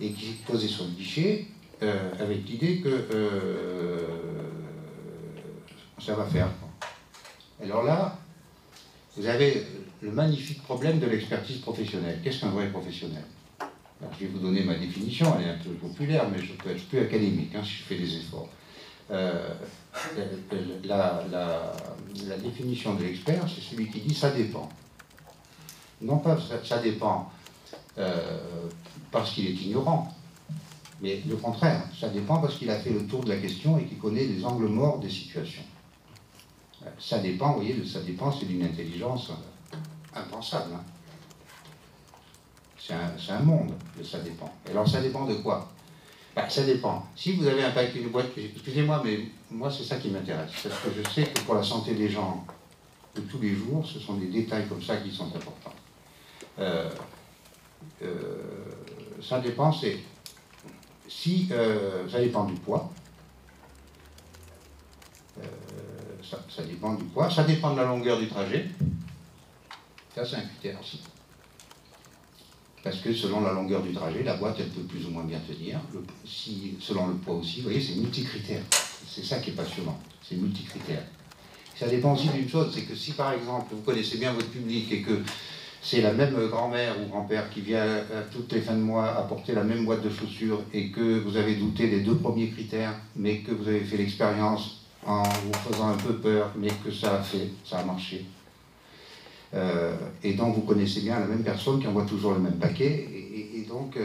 et qui est posé sur le guichet avec l'idée que ça va faire. Alors là, vous avez le magnifique problème de l'expertise professionnelle. Qu'est-ce qu'un vrai professionnel? Alors, je vais vous donner ma définition, elle est un peu populaire, mais je peux être plus académique hein, si je fais des efforts. La définition de l'expert, c'est celui qui dit « ça dépend ». Non pas ça dépend parce qu'il est ignorant, mais le contraire, ça dépend parce qu'il a fait le tour de la question et qu'il connaît les angles morts des situations. Ça dépend, vous voyez, ça dépend, c'est d'une intelligence impensable. Hein. C'est un monde, le ça dépend. Et alors ça dépend de quoi? Ça dépend. Si vous avez un paquet de boîtes, excusez-moi, mais moi c'est ça qui m'intéresse, parce que je sais que pour la santé des gens de tous les jours, ce sont des détails comme ça qui sont importants. Ça dépend, c'est si ça dépend du poids. Ça dépend du poids, ça dépend de la longueur du trajet. Ça, c'est un critère aussi. Parce que selon la longueur du trajet, la boîte, elle peut plus ou moins bien tenir. Selon le poids aussi, vous voyez, c'est multicritère. C'est ça qui est passionnant, c'est multicritère. Ça dépend aussi d'une chose, c'est que si par exemple, vous connaissez bien votre public et que c'est la même grand-mère ou grand-père qui vient toutes les fins de mois apporter la même boîte de chaussures et que vous avez douté des 2 premiers critères, mais que vous avez fait l'expérience en vous faisant un peu peur, mais que ça a marché. Et donc vous connaissez bien la même personne qui envoie toujours le même paquet, et donc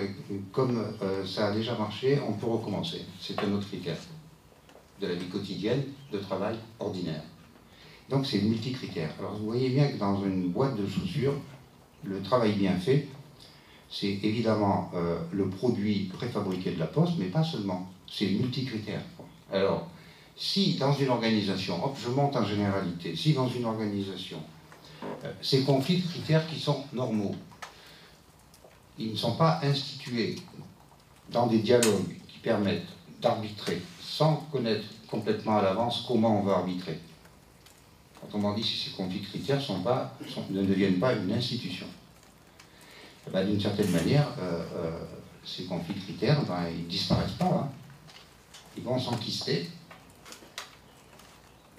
comme ça a déjà marché, on peut recommencer. C'est un autre critère de la vie quotidienne, de travail ordinaire. Donc c'est multicritère. Alors vous voyez bien que dans une boîte de chaussures, le travail bien fait, c'est évidemment le produit préfabriqué de la poste, mais pas seulement. C'est multicritère. Alors, si dans une organisation, hop, je monte en généralité, si dans une organisation, ces conflits de critères qui sont normaux, ils ne sont pas institués dans des dialogues qui permettent d'arbitrer sans connaître complètement à l'avance comment on va arbitrer. Autrement dit, si ces conflits de critères ne deviennent pas une institution. D'une certaine manière, ces conflits de critères, ils ne disparaissent pas. Hein. Ils vont s'enquister.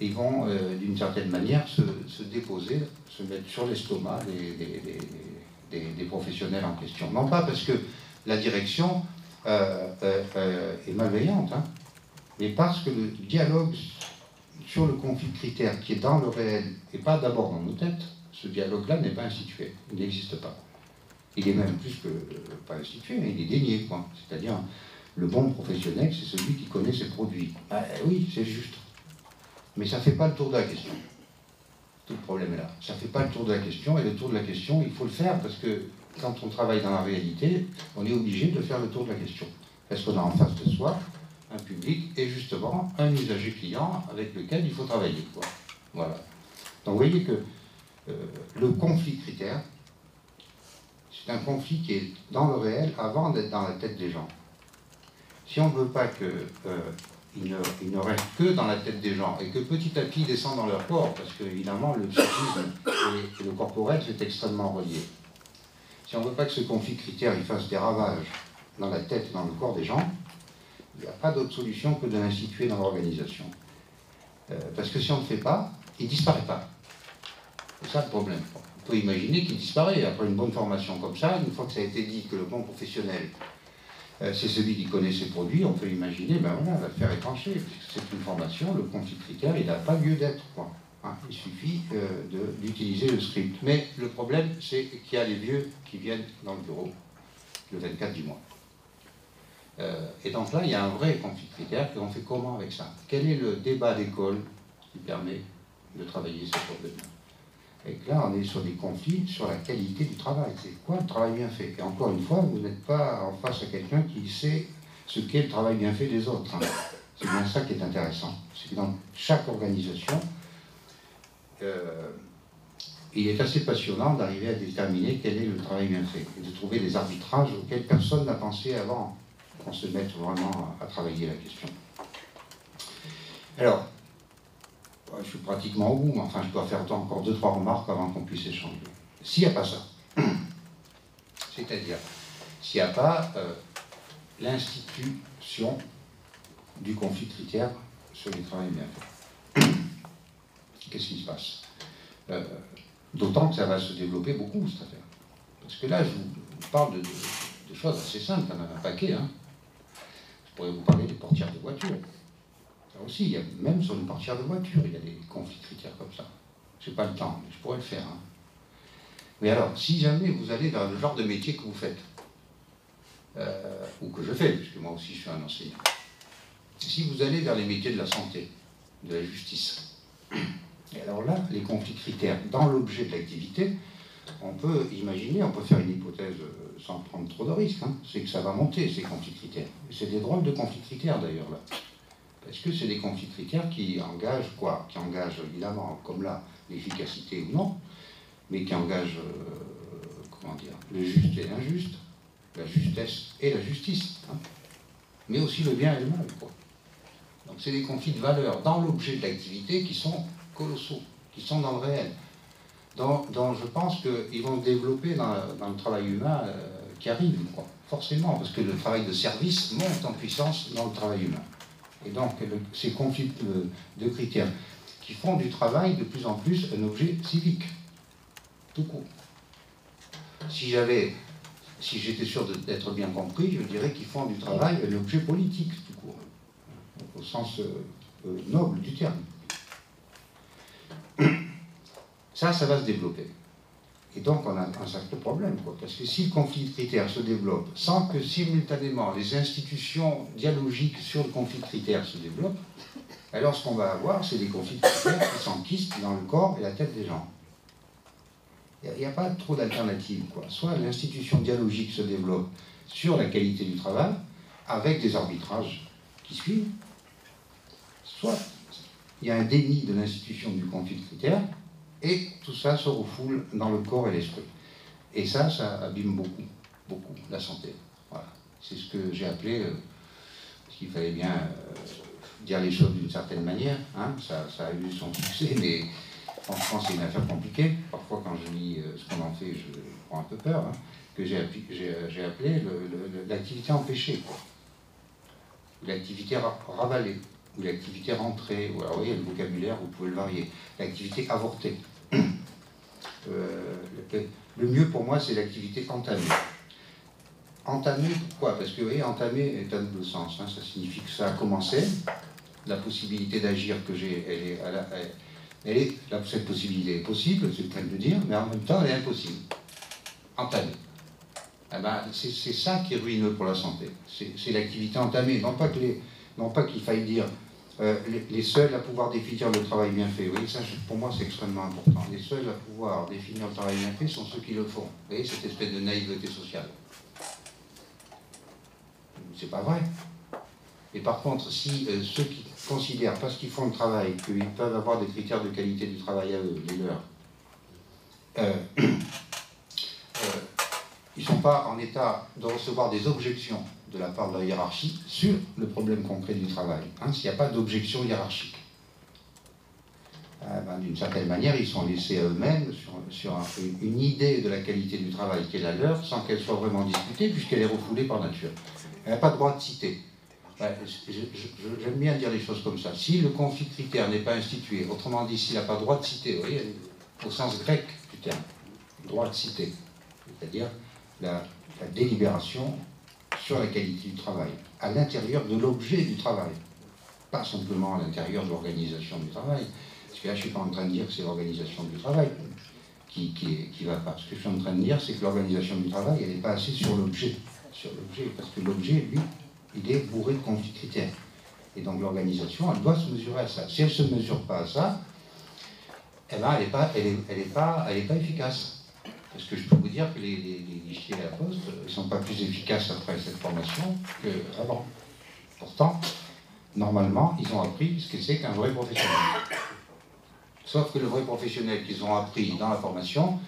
Ils vont, d'une certaine manière, se déposer, se mettre sur l'estomac des professionnels en question. Non pas parce que la direction est malveillante, hein, mais parce que le dialogue sur le conflit de critères qui est dans le réel et pas d'abord dans nos têtes, ce dialogue-là n'est pas institué, il n'existe pas. Il est même plus que pas institué, mais il est dénié, quoi. C'est-à-dire, le bon professionnel, c'est celui qui connaît ses produits. Oui, c'est juste. Mais ça ne fait pas le tour de la question. Tout le problème est là. Ça ne fait pas le tour de la question, et le tour de la question, il faut le faire, parce que quand on travaille dans la réalité, on est obligé de faire le tour de la question. Est-ce qu'on a en face de soi un public et justement un usager client avec lequel il faut travailler, quoi. Voilà. Donc vous voyez que le conflit critère, c'est un conflit qui est dans le réel avant d'être dans la tête des gens. Si on ne veut pas qu'il ne reste que dans la tête des gens et que petit à petit descend dans leur corps, parce que évidemment le psychisme et le corporel c'est extrêmement relié. Si on ne veut pas que ce conflit critère il fasse des ravages dans la tête et dans le corps des gens, il n'y a pas d'autre solution que de l'instituer dans l'organisation. Parce que si on ne le fait pas, il ne disparaît pas. C'est ça le problème. On peut imaginer qu'il disparaît après une bonne formation comme ça, une fois que ça a été dit que le bon professionnel, c'est celui qui connaît ses produits, on peut imaginer, ben voilà, on va le faire étancher, puisque c'est une formation, le conflit critère, il n'a pas lieu d'être, quoi. Hein, il suffit d'utiliser le script. Mais le problème, c'est qu'il y a les vieux qui viennent dans le bureau le 24 du mois. Et donc là, il y a un vrai conflit critère, et on fait comment avec ça? Quel est le débat d'école qui permet de travailler ce problème-là? Et que là, on est sur des conflits sur la qualité du travail. C'est quoi le travail bien fait? Et encore une fois, vous n'êtes pas en face à quelqu'un qui sait ce qu'est le travail bien fait des autres. Hein. C'est bien ça qui est intéressant. C'est que dans chaque organisation, il est assez passionnant d'arriver à déterminer quel est le travail bien fait et de trouver des arbitrages auxquels personne n'a pensé avant qu'on se mette vraiment à travailler la question. Alors, je suis pratiquement au bout, mais enfin je dois faire encore 2-3 remarques avant qu'on puisse échanger. S'il n'y a pas ça, c'est-à-dire s'il n'y a pas l'institution du conflit critère sur les travails bien faits, qu'est-ce qui se passe? D'autant que ça va se développer beaucoup, cette affaire. Parce que là, je vous parle de choses assez simples, il y en a un paquet. Hein. Je pourrais vous parler des portières de voiture. Là aussi, il y a, même sur une portière de voiture, il y a des conflits critères comme ça. Je n'ai pas le temps, mais je pourrais le faire. Hein. Mais alors, si jamais vous allez dans le genre de métier que vous faites, ou que je fais, puisque moi aussi je suis un enseignant, si vous allez vers les métiers de la santé, de la justice, et alors là, les conflits critères dans l'objet de l'activité, on peut imaginer, on peut faire une hypothèse sans prendre trop de risques, hein, c'est que ça va monter, ces conflits critères. Et c'est des drôles de conflits critères d'ailleurs là. Parce que c'est des conflits critères qui engagent quoi? Qui engagent évidemment, comme là, l'efficacité ou non, mais qui engagent, comment dire, le juste et l'injuste, la justesse et la justice, hein, mais aussi le bien et le mal, quoi. Donc c'est des conflits de valeurs dans l'objet de l'activité qui sont colossaux, qui sont dans le réel, dont je pense qu'ils vont se développer dans le travail humain qui arrive, quoi, forcément, parce que le travail de service monte en puissance dans le travail humain. Et donc ces conflits de critères qui font du travail de plus en plus un objet civique, tout court. Si j'étais sûr d'être bien compris, je dirais qu'ils font du travail un objet politique, tout court, au sens noble du terme. Ça va se développer. Et donc on a un sacré problème, quoi, parce que si le conflit de critères se développe sans que simultanément les institutions dialogiques sur le conflit de critères se développent, alors ce qu'on va avoir, c'est des conflits de critères qui s'enquistent dans le corps et la tête des gens. Il n'y a pas trop d'alternatives, quoi. Soit l'institution dialogique se développe sur la qualité du travail, avec des arbitrages qui suivent, soit il y a un déni de l'institution du conflit de critères, et tout ça se refoule dans le corps et l'esprit. Et ça abîme beaucoup, beaucoup la santé. Voilà. C'est ce que j'ai appelé, parce qu'il fallait bien dire les choses d'une certaine manière, hein. Ça a eu son succès, mais franchement c'est une affaire compliquée. Parfois quand je lis ce qu'on en fait, je prends un peu peur, hein, que j'ai appelé l'activité empêchée, quoi. L'activité ravalée, ou l'activité rentrée, ou alors oui, le vocabulaire, vous pouvez le varier. L'activité avortée. Le mieux pour moi, c'est l'activité entamée. Entamée, pourquoi? Parce que, vous voyez, entamée est un double sens. Hein, ça signifie que ça a commencé, la possibilité d'agir que j'ai, cette possibilité est possible, c'est le cas de le dire, mais en même temps, elle est impossible. Entamée. Eh ben, c'est ça qui est ruineux pour la santé. C'est l'activité entamée. Non pas qu'il faille dire les seuls à pouvoir définir le travail bien fait. Oui, ça, pour moi, c'est extrêmement important. Les seuls à pouvoir définir le travail bien fait sont ceux qui le font. Vous voyez, cette espèce de naïveté sociale. C'est pas vrai. Et par contre, si ceux qui considèrent, parce qu'ils font le travail, qu'ils peuvent avoir des critères de qualité du travail à eux, les leurs, ils ne sont pas en état de recevoir des objections de la part de la hiérarchie sur le problème concret du travail, hein, s'il n'y a pas d'objection hiérarchique. D'une certaine manière, ils sont laissés à eux-mêmes sur une idée de la qualité du travail qui est la leur, sans qu'elle soit vraiment discutée, puisqu'elle est refoulée par nature. Elle n'a pas de droit de citer. J'aime bien dire les choses comme ça. Si le conflit de critères n'est pas institué, autrement dit, s'il n'a pas le droit de citer, vous voyez, au sens grec du terme, droit de citer, c'est-à-dire la délibération sur la qualité du travail, à l'intérieur de l'objet du travail, pas simplement à l'intérieur de l'organisation du travail, parce que là je ne suis pas en train de dire que c'est l'organisation du travail qui va pas. Ce que je suis en train de dire, c'est que l'organisation du travail, elle n'est pas assez sur l'objet, parce que l'objet, lui, il est bourré de conflits de critères. Et donc l'organisation, elle doit se mesurer à ça. Si elle ne se mesure pas à ça, eh ben, elle n'est pas efficace. Parce que je peux vous dire que les guichetiers à la Poste ne sont pas plus efficaces après cette formation qu'avant. Pourtant, normalement, ils ont appris ce que c'est qu'un vrai professionnel. Sauf que le vrai professionnel qu'ils ont appris dans la formation,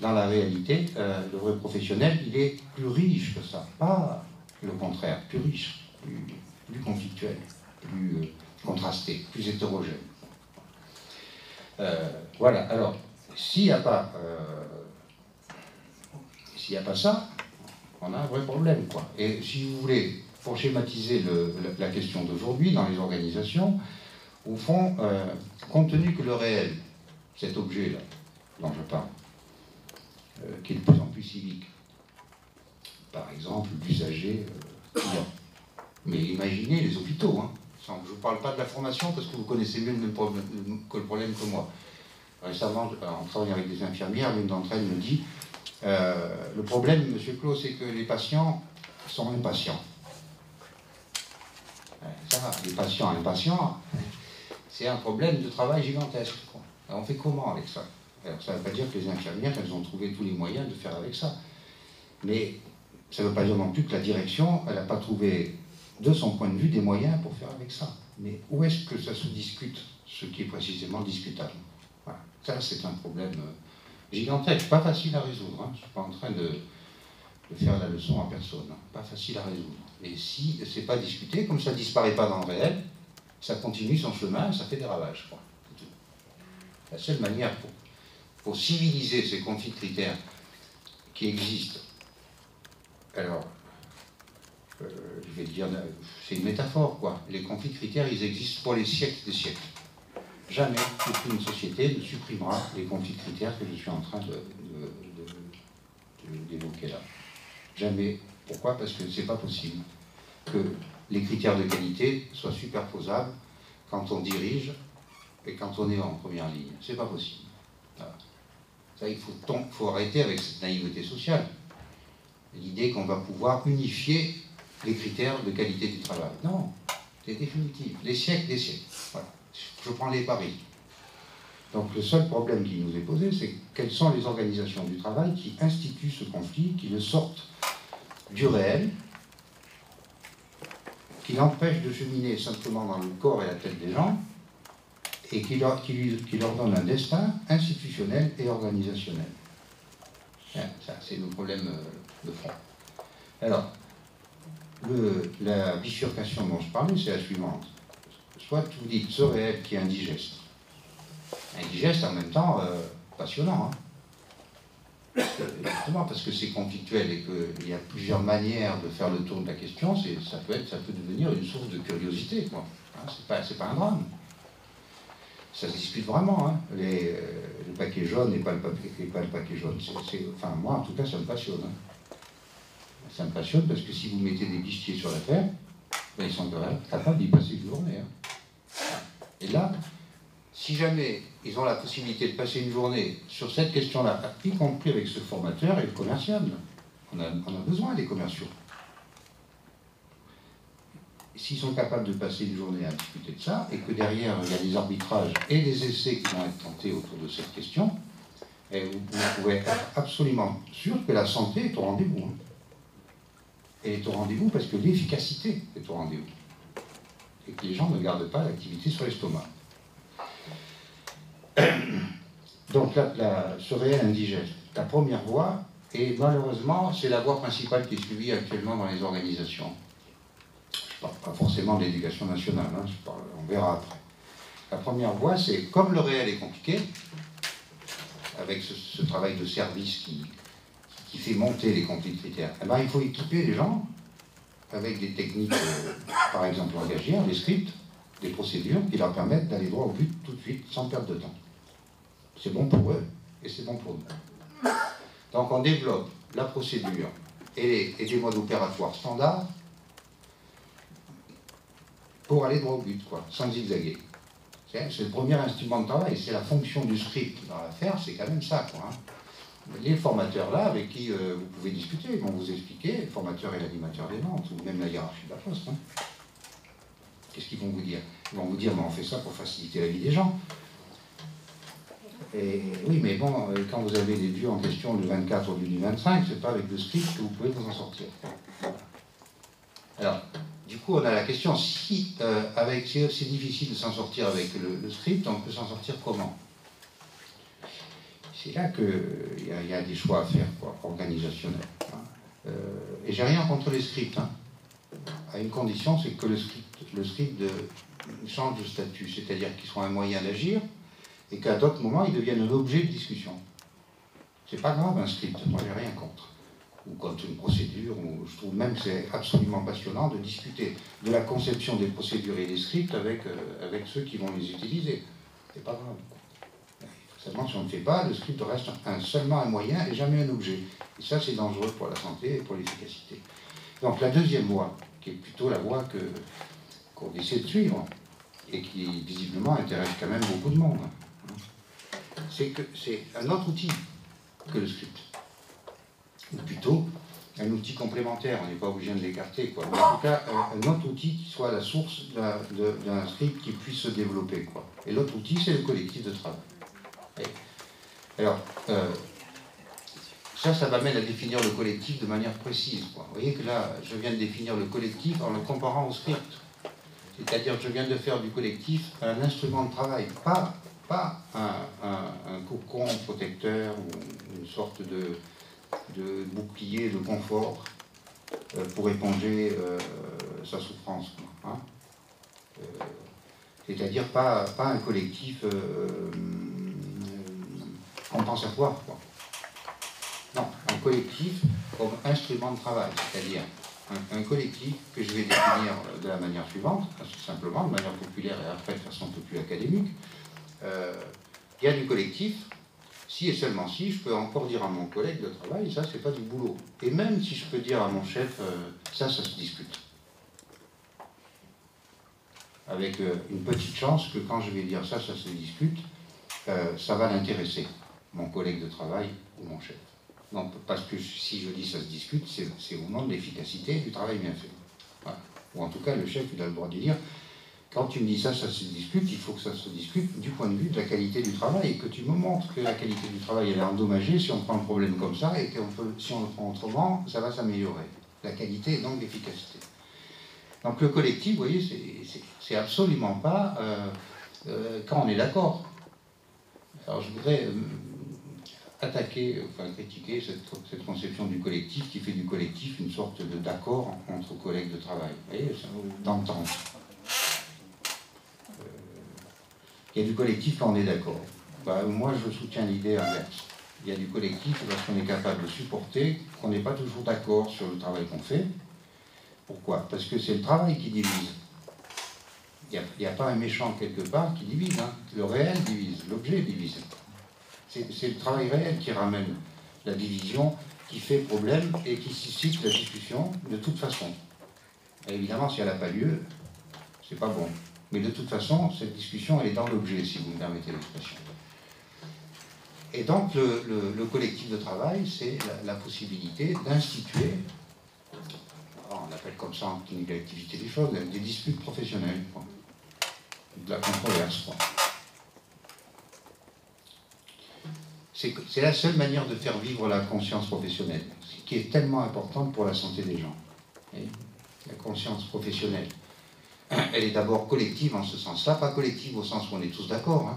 dans la réalité, le vrai professionnel, il est plus riche que ça. Pas le contraire, plus riche, plus conflictuel, plus contrasté, plus hétérogène. Voilà, alors, s'il n'y a pas ça, on a un vrai problème, quoi. Et si vous voulez, pour schématiser la question d'aujourd'hui dans les organisations, au fond, compte tenu que le réel, cet objet-là, dont je parle, qui est de plus en plus civique, par exemple, l'usager client. Mais imaginez les hôpitaux, hein, je ne vous parle pas de la formation parce que vous connaissez mieux le problème que moi. Récemment, en travaillant avec des infirmières, l'une d'entre elles me dit le problème, M. Clos, c'est que les patients sont impatients. Ça, les patients impatients, c'est un problème de travail gigantesque. Alors, on fait comment avec ça? Alors, ça ne veut pas dire que les infirmières, elles ont trouvé tous les moyens de faire avec ça. Mais ça ne veut pas dire non plus que la direction, elle n'a pas trouvé, de son point de vue, des moyens pour faire avec ça. Mais où est-ce que ça se discute, ce qui est précisément discutable? Voilà. Ça, c'est un problème gigantesque, pas facile à résoudre. Hein. Je ne suis pas en train de faire la leçon à personne. Hein. Pas facile à résoudre. Mais si ce n'est pas discuté, comme ça ne disparaît pas dans le réel, ça continue son chemin, ça fait des ravages. Quoi. La seule manière pour civiliser ces conflits de critères qui existent, alors, je vais dire, c'est une métaphore, quoi. Les conflits de critères, ils existent pour les siècles des siècles. Jamais aucune société ne supprimera les conflits de critères que je suis en train d'évoquer là. Jamais. Pourquoi? Parce que c'est pas possible que les critères de qualité soient superposables quand on dirige et quand on est en première ligne. C'est pas possible. Voilà. Ça, il faut arrêter avec cette naïveté sociale. L'idée qu'on va pouvoir unifier les critères de qualité du travail. Non, c'est définitif. Les siècles des siècles. Voilà. Je prends les paris. Donc le seul problème qui nous est posé, c'est quelles sont les organisations du travail qui instituent ce conflit, qui le sortent du réel, qui l'empêchent de cheminer simplement dans le corps et la tête des gens, et qui leur donne un destin institutionnel et organisationnel. Ça, c'est le problème de fond. Alors, la bifurcation dont je parlais, c'est la suivante. Soit vous dites ce réel qui est indigeste. Indigeste en même temps passionnant. Hein. Justement parce que c'est conflictuel et qu'il y a plusieurs manières de faire le tour de la question, ça peut devenir une source de curiosité. Quoi. Hein, c'est pas un drame. Ça se discute vraiment. Hein. Le paquet jaune n'est pas le paquet jaune. Enfin, moi, en tout cas, ça me passionne. Hein. Ça me passionne parce que si vous mettez des guichetiers sur la terre, ben, ils sont capables d'y passer une journée. Hein. Et là, si jamais ils ont la possibilité de passer une journée sur cette question-là, y compris avec ce formateur et le commercial, on a besoin des commerciaux. s'ils sont capables de passer une journée à discuter de ça, et que derrière, il y a des arbitrages et des essais qui vont être tentés autour de cette question, et vous pouvez être absolument sûr que la santé est au rendez-vous. Hein. Elle est au rendez-vous parce que l'efficacité est au rendez-vous. Et que les gens ne gardent pas l'activité sur l'estomac. Donc ce réel indigeste, la première voie, et malheureusement, c'est la voie principale qui est suivie actuellement dans les organisations. Je ne parle pas forcément de l'éducation nationale, hein, on verra après. La première voie, c'est comme le réel est compliqué, avec ce travail de service qui fait monter les conflits de critères, eh ben, il faut équiper les gens avec des techniques, par exemple langagières, des scripts, des procédures qui leur permettent d'aller droit au but tout de suite, sans perdre de temps. C'est bon pour eux et c'est bon pour nous. Donc on développe la procédure et des modes opératoires standards pour aller droit au but, quoi, sans zigzaguer. C'est le premier instrument de travail, c'est la fonction du script dans l'affaire, c'est quand même ça, quoi. Hein. Les formateurs là, avec qui vous pouvez discuter, ils vont vous expliquer, les formateurs et l'animateur des ventes, ou même la hiérarchie de la poste. Hein. Qu'est-ce qu'ils vont vous dire? Ils vont vous dire, mais on fait ça pour faciliter la vie des gens. Et oui, mais bon, quand vous avez des vieux en question du 24 au lieu du 25, c'est pas avec le script que vous pouvez vous en sortir. Alors, du coup, on a la question, si c'est difficile de s'en sortir avec le script, on peut s'en sortir comment? C'est là qu'il y a des choix à faire, quoi, organisationnels. Hein. Et j'ai rien contre les scripts, hein, à une condition, c'est que le script change de statut, c'est-à-dire qu'il soit un moyen d'agir, et qu'à d'autres moments, il devienne un objet de discussion. C'est pas grave un script, moi j'ai rien contre. Ou contre une procédure, ou je trouve même que c'est absolument passionnant de discuter de la conception des procédures et des scripts avec ceux qui vont les utiliser. C'est pas grave. Seulement, si on ne le fait pas, le script reste seulement un moyen et jamais un objet. Et ça, c'est dangereux pour la santé et pour l'efficacité. Donc la deuxième voie, qui est plutôt la voie qu'on essaie de suivre, et qui visiblement intéresse quand même beaucoup de monde, c'est que c'est un autre outil que le script. Ou plutôt, un outil complémentaire, on n'est pas obligé de l'écarter, quoi. Mais en tout cas, un autre outil qui soit la source d'un script qui puisse se développer, quoi. Et l'autre outil, c'est le collectif de travail. Alors, ça m'amène à définir le collectif de manière précise, quoi. Vous voyez que là, je viens de définir le collectif en le comparant au script. C'est-à-dire que je viens de faire du collectif un instrument de travail, pas un cocon protecteur ou une sorte de bouclier de confort pour éponger sa souffrance. Hein. C'est-à-dire pas un collectif compensatoire, quoi. Non, un collectif comme instrument de travail, c'est-à-dire un collectif que je vais définir de la manière suivante, simplement, de manière populaire et après de façon un peu plus académique. Il y a du collectif, si et seulement si je peux encore dire à mon collègue de travail, ça c'est pas du boulot. Et même si je peux dire à mon chef, ça se discute. Avec une petite chance que quand je vais dire ça se discute, ça va l'intéresser, mon collègue de travail ou mon chef. Non, parce que si je dis ça se discute, c'est au nom de l'efficacité du travail bien fait. Voilà. Ou en tout cas, le chef, il a le droit de dire, quand tu me dis ça se discute, il faut que ça se discute du point de vue de la qualité du travail, et que tu me montres que la qualité du travail, elle est endommagée si on prend le problème comme ça, et que si on le prend autrement, ça va s'améliorer. La qualité et donc l'efficacité. Donc le collectif, vous voyez, c'est absolument pas quand on est d'accord. Alors je voudrais critiquer cette conception du collectif qui fait du collectif une sorte d'accord entre collègues de travail, vous voyez, d'entente. Il y a du collectif quand on est d'accord. Moi, je soutiens l'idée inverse. Il y a du collectif parce qu'on est capable de supporter qu'on n'est pas toujours d'accord sur le travail qu'on fait. Pourquoi? Parce que c'est le travail qui divise. Il n'y a pas un méchant quelque part qui divise. Hein. Le réel divise, l'objet divise. C'est le travail réel qui ramène la division, qui fait problème et qui suscite la discussion de toute façon. Et évidemment, si elle n'a pas lieu, c'est pas bon. Mais de toute façon, cette discussion, elle est dans l'objet, si vous me permettez l'expression. Et donc, le collectif de travail, c'est la possibilité d'instituer, on a s'appelle comme ça en clinique d'activité des choses, des disputes professionnelles, quoi. De la controverse, quoi. C'est la seule manière de faire vivre la conscience professionnelle, ce qui est tellement importante pour la santé des gens. Et la conscience professionnelle, elle est d'abord collective en ce sens-là, pas collective au sens où on est tous d'accord. Hein.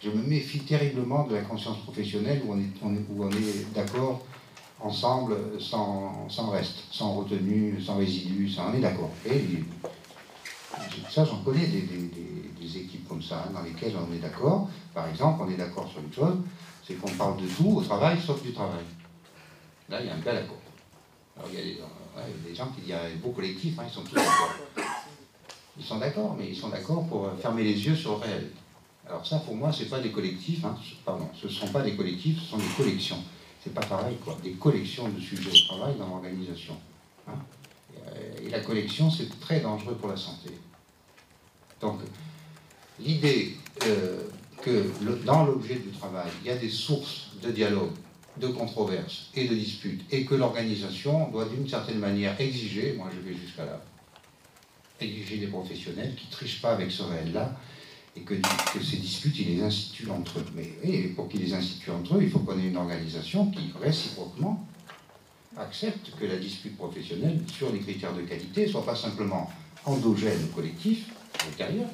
Je me méfie terriblement de la conscience professionnelle où on est d'accord ensemble, sans reste, sans retenue, sans résidu, on est d'accord. Et ça, j'en connais des équipes comme ça, hein, dans lesquelles on est d'accord. Par exemple, on est d'accord sur une chose, c'est qu'on parle de tout au travail, sauf du travail. Là, il y a un bel accord. Alors, il y a des gens qui disent, il y a un beau collectif, hein, ils sont tous d'accord. Ils sont d'accord, mais ils sont d'accord pour fermer les yeux sur le réel. Alors ça, pour moi, ce n'est pas des collectifs, hein, pardon, ce ne sont pas des collectifs, ce sont des collections. C'est pas pareil, quoi. Des collections de sujets au travail dans l'organisation. Hein. Et la collection, c'est très dangereux pour la santé. Donc, l'idée que dans l'objet du travail, il y a des sources de dialogue, de controverses et de disputes, et que l'organisation doit d'une certaine manière exiger, moi je vais jusqu'à là, exiger des professionnels qui ne trichent pas avec ce réel-là, et que ces disputes, ils les instituent entre eux. Mais oui, pour qu'ils les instituent entre eux, il faut qu'on ait une organisation qui, réciproquement, accepte que la dispute professionnelle, sur les critères de qualité, ne soit pas simplement endogène ou collectif, à l'intérieur,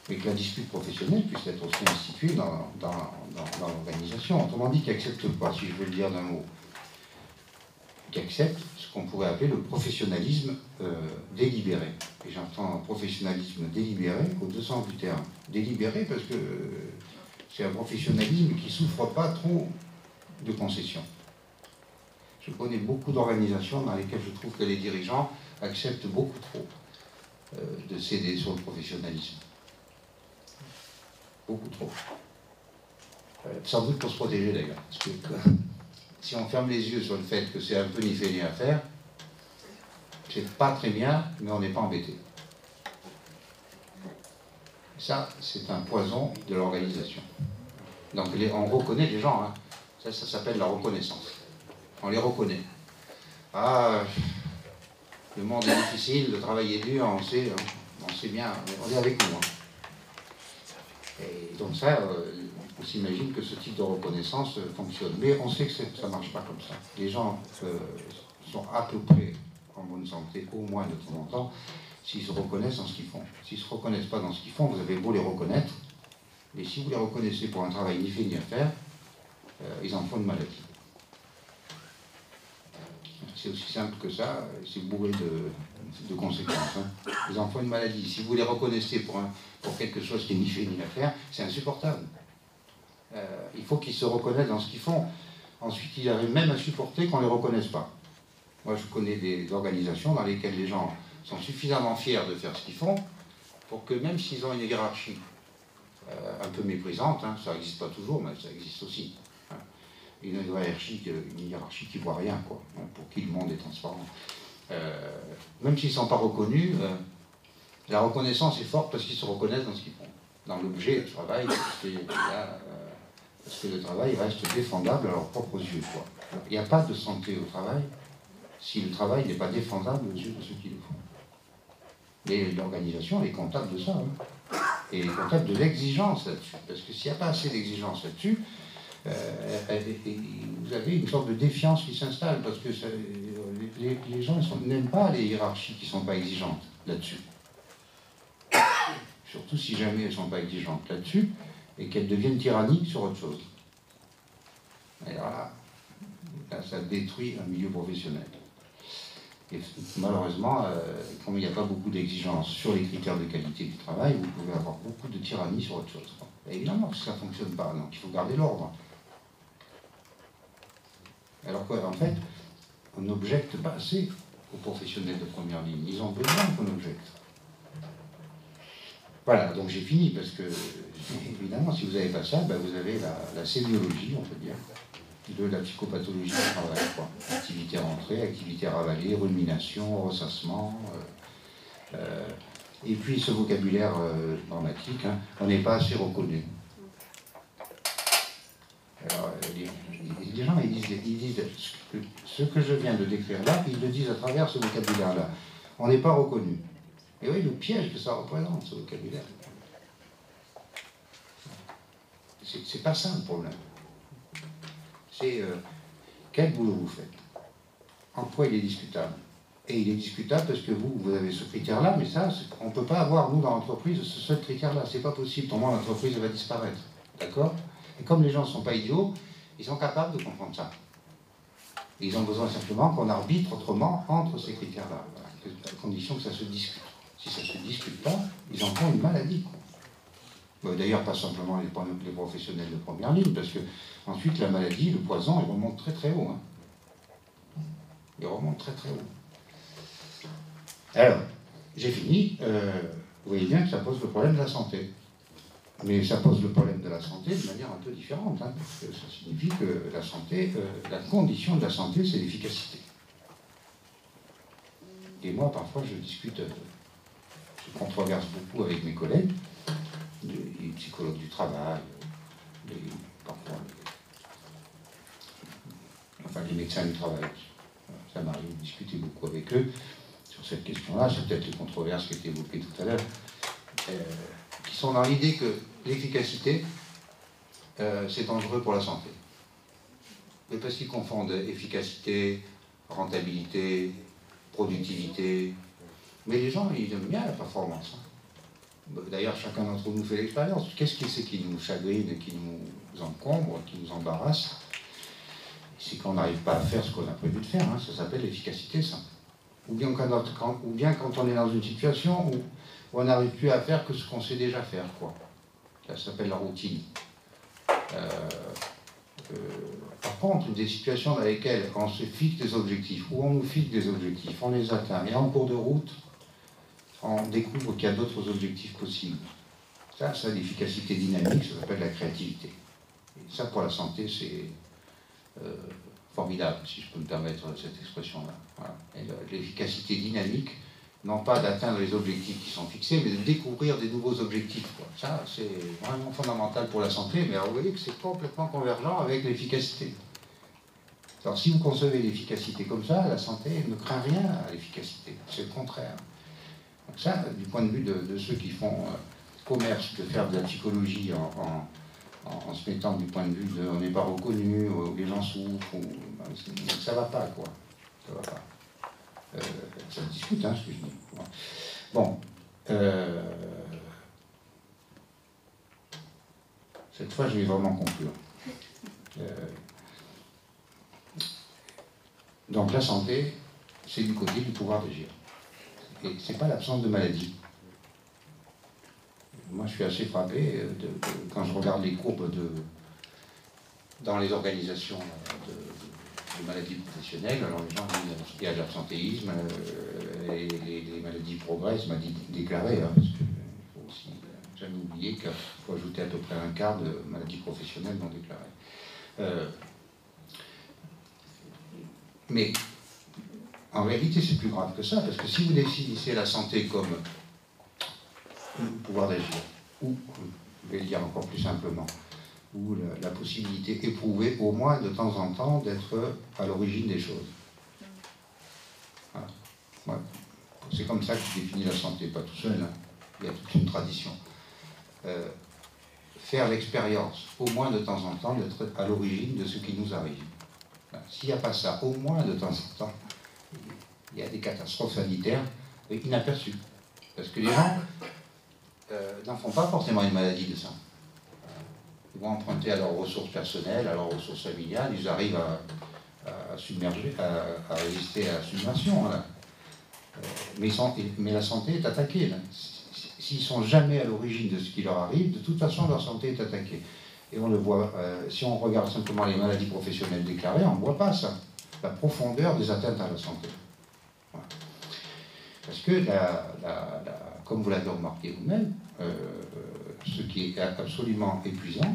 mais que la dispute professionnelle puisse être aussi instituée dans l'organisation. Autrement dit, qui accepte pas, si je veux le dire d'un mot, qui accepte ce qu'on pourrait appeler le professionnalisme délibéré. Et j'entends un professionnalisme délibéré au deux sens du terme. Délibéré parce que c'est un professionnalisme qui ne souffre pas trop de concessions. Je connais beaucoup d'organisations dans lesquelles je trouve que les dirigeants acceptent beaucoup trop de céder sur le professionnalisme. Beaucoup trop. Sans doute pour se protéger d'ailleurs. Parce que si on ferme les yeux sur le fait que c'est un peu ni fait ni à faire, c'est pas très bien, mais on n'est pas embêté. Ça, c'est un poison de l'organisation. Donc on reconnaît les gens, hein. Ça s'appelle la reconnaissance. On les reconnaît. Ah, le monde est difficile, le travail est dur, on sait bien, on est avec nous. Hein. Et donc ça, on s'imagine que ce type de reconnaissance fonctionne. Mais on sait que ça ne marche pas comme ça. Les gens sont à peu près en bonne santé, au moins de temps en temps, s'ils se reconnaissent dans ce qu'ils font. S'ils ne se reconnaissent pas dans ce qu'ils font, vous avez beau les reconnaître, mais si vous les reconnaissez pour un travail ni fait ni à faire, ils en font une maladie. C'est aussi simple que ça, c'est bourré de conséquences. Hein. Ils en font une maladie. Si vous les reconnaissez pour quelque chose qui est ni fait ni à faire, c'est insupportable. Il faut qu'ils se reconnaissent dans ce qu'ils font. Ensuite, ils arrivent même à supporter qu'on ne les reconnaisse pas. Moi, je connais des organisations dans lesquelles les gens sont suffisamment fiers de faire ce qu'ils font pour que même s'ils ont une hiérarchie un peu méprisante, hein, ça n'existe pas toujours, mais ça existe aussi, hein, une hiérarchie qui ne voit rien, quoi, hein, pour qui le monde est transparent. Même s'ils ne sont pas reconnus, la reconnaissance est forte parce qu'ils se reconnaissent dans ce qu'ils font, dans l'objet du travail, parce que le travail reste défendable à leurs propres yeux. Il n'y a pas de santé au travail si le travail n'est pas défendable aux yeux de ceux qui le font. Mais l'organisation est comptable de ça, hein. Et elle est comptable de l'exigence là-dessus. Parce que s'il n'y a pas assez d'exigence là-dessus, vous avez une sorte de défiance qui s'installe, parce que les gens n'aiment pas les hiérarchies qui ne sont pas exigeantes là-dessus. Surtout si jamais elles ne sont pas exigeantes là-dessus, et qu'elles deviennent tyranniques sur autre chose. Et là, ça détruit un milieu professionnel. Et malheureusement, comme il n'y a pas beaucoup d'exigences sur les critères de qualité du travail, vous pouvez avoir beaucoup de tyrannie sur autre chose. Et évidemment, ça ne fonctionne pas, donc il faut garder l'ordre. Alors qu'en fait, on n'objecte pas assez aux professionnels de première ligne. Ils ont besoin qu'on objecte. Voilà, donc j'ai fini, parce que, évidemment, si vous n'avez pas ça, ben vous avez la sémiologie, on peut dire, de la psychopathologie du travail, quoi. Activité rentrée, activité ravalée, rumination, ressassement, et puis ce vocabulaire normatique, hein, on n'est pas assez reconnu. Alors, les gens, ils disent ce que je viens de décrire là, ils le disent à travers ce vocabulaire-là. On n'est pas reconnu. Et oui, le piège que ça représente, ce vocabulaire. C'est pas ça le problème. C'est quel boulot vous faites. En quoi il est discutable. Et il est discutable parce que vous avez ce critère-là, mais ça, on ne peut pas avoir, nous, dans l'entreprise, ce seul critère-là. C'est pas possible. Pour moi, l'entreprise va disparaître. D'accord? Et comme les gens ne sont pas idiots, ils sont capables de comprendre ça. Et ils ont besoin simplement qu'on arbitre autrement entre ces critères-là. Voilà. À condition que ça se discute. Si ça ne se discute pas, ils en font une maladie. D'ailleurs, pas simplement les professionnels de première ligne, parce que ensuite, la maladie, le poison, il remonte très très haut. Hein. Il remonte très très haut. Alors, j'ai fini. Vous voyez bien que ça pose le problème de la santé. Mais ça pose le problème de la santé de manière un peu différente, hein, parce que ça signifie que la santé, la condition de la santé, c'est l'efficacité. Et moi, parfois, je discute, je controverse beaucoup avec mes collègues, les psychologues du travail, parfois les médecins du travail. Ça m'arrive de discuter beaucoup avec eux sur cette question-là. C'est peut-être les controverses qui étaient évoquées tout à l'heure, qui sont dans l'idée que l'efficacité, c'est dangereux pour la santé. Mais parce qu'ils confondent efficacité, rentabilité, productivité. Mais les gens, ils aiment bien la performance. Hein. D'ailleurs, chacun d'entre nous fait l'expérience. Qu'est-ce que c'est qui nous chagrine, qui nous encombre, qui nous embarrasse? C'est qu'on n'arrive pas à faire ce qu'on a prévu de faire. Hein. Ça s'appelle l'efficacité, ça. Ou bien quand on est dans une situation où on n'arrive plus à faire que ce qu'on sait déjà faire, quoi. Ça s'appelle la routine. Par contre, des situations dans lesquelles on se fixe des objectifs, où on nous fixe des objectifs, on les atteint, et en cours de route, on découvre qu'il y a d'autres objectifs possibles. Ça l'efficacité dynamique, ça s'appelle la créativité. Et ça, pour la santé, c'est formidable, si je peux me permettre cette expression-là. Voilà. L'efficacité dynamique, non pas d'atteindre les objectifs qui sont fixés, mais de découvrir des nouveaux objectifs. Quoi. Ça, c'est vraiment fondamental pour la santé, mais alors, vous voyez que c'est complètement convergent avec l'efficacité. Alors, si vous concevez l'efficacité comme ça, la santé ne craint rien à l'efficacité, c'est le contraire. Donc ça, du point de vue de ceux qui font commerce, de faire de la psychologie en se mettant du point de vue de on n'est pas reconnu, les gens souffrent, ça va pas, quoi. Ça va pas. Ça se discute, hein, ce que je dis. Bon. Cette fois, je vais vraiment conclure. Donc, la santé, c'est du côté du pouvoir d'agir. Et c'est pas l'absence de maladie. Moi, je suis assez frappé quand je regarde les courbes dans les organisations de maladies professionnelles. Alors, les gens disent qu'il y a de l'absentéisme, les maladies progressent, m'a dit déclaré, hein, parce qu'il ne faut aussi jamais oublier qu'il faut ajouter à peu près un quart de maladies professionnelles non déclarées. Mais en réalité, c'est plus grave que ça, parce que si vous définissez la santé comme le pouvoir d'agir, ou, je vais le dire encore plus simplement, ou la possibilité éprouvée, au moins de temps en temps, d'être à l'origine des choses. Voilà. Ouais. C'est comme ça que je définis la santé, pas tout seul, hein. Il y a toute une tradition. Faire l'expérience, au moins de temps en temps, d'être à l'origine de ce qui nous arrive. S'il n'y a pas ça, au moins de temps en temps, il y a des catastrophes sanitaires inaperçues. Parce que les gens n'en font pas forcément une maladie de ça. Ils vont emprunter à leurs ressources personnelles, à leurs ressources familiales, ils arrivent à submerger, à résister à la submersion. Voilà. Mais la santé est attaquée. Là. S'ils ne sont jamais à l'origine de ce qui leur arrive, de toute façon, leur santé est attaquée. Et on le voit, si on regarde simplement les maladies professionnelles déclarées, on ne voit pas ça, la profondeur des atteintes à la santé. Voilà. Parce que, comme vous l'avez remarqué vous-même, ce qui est absolument épuisant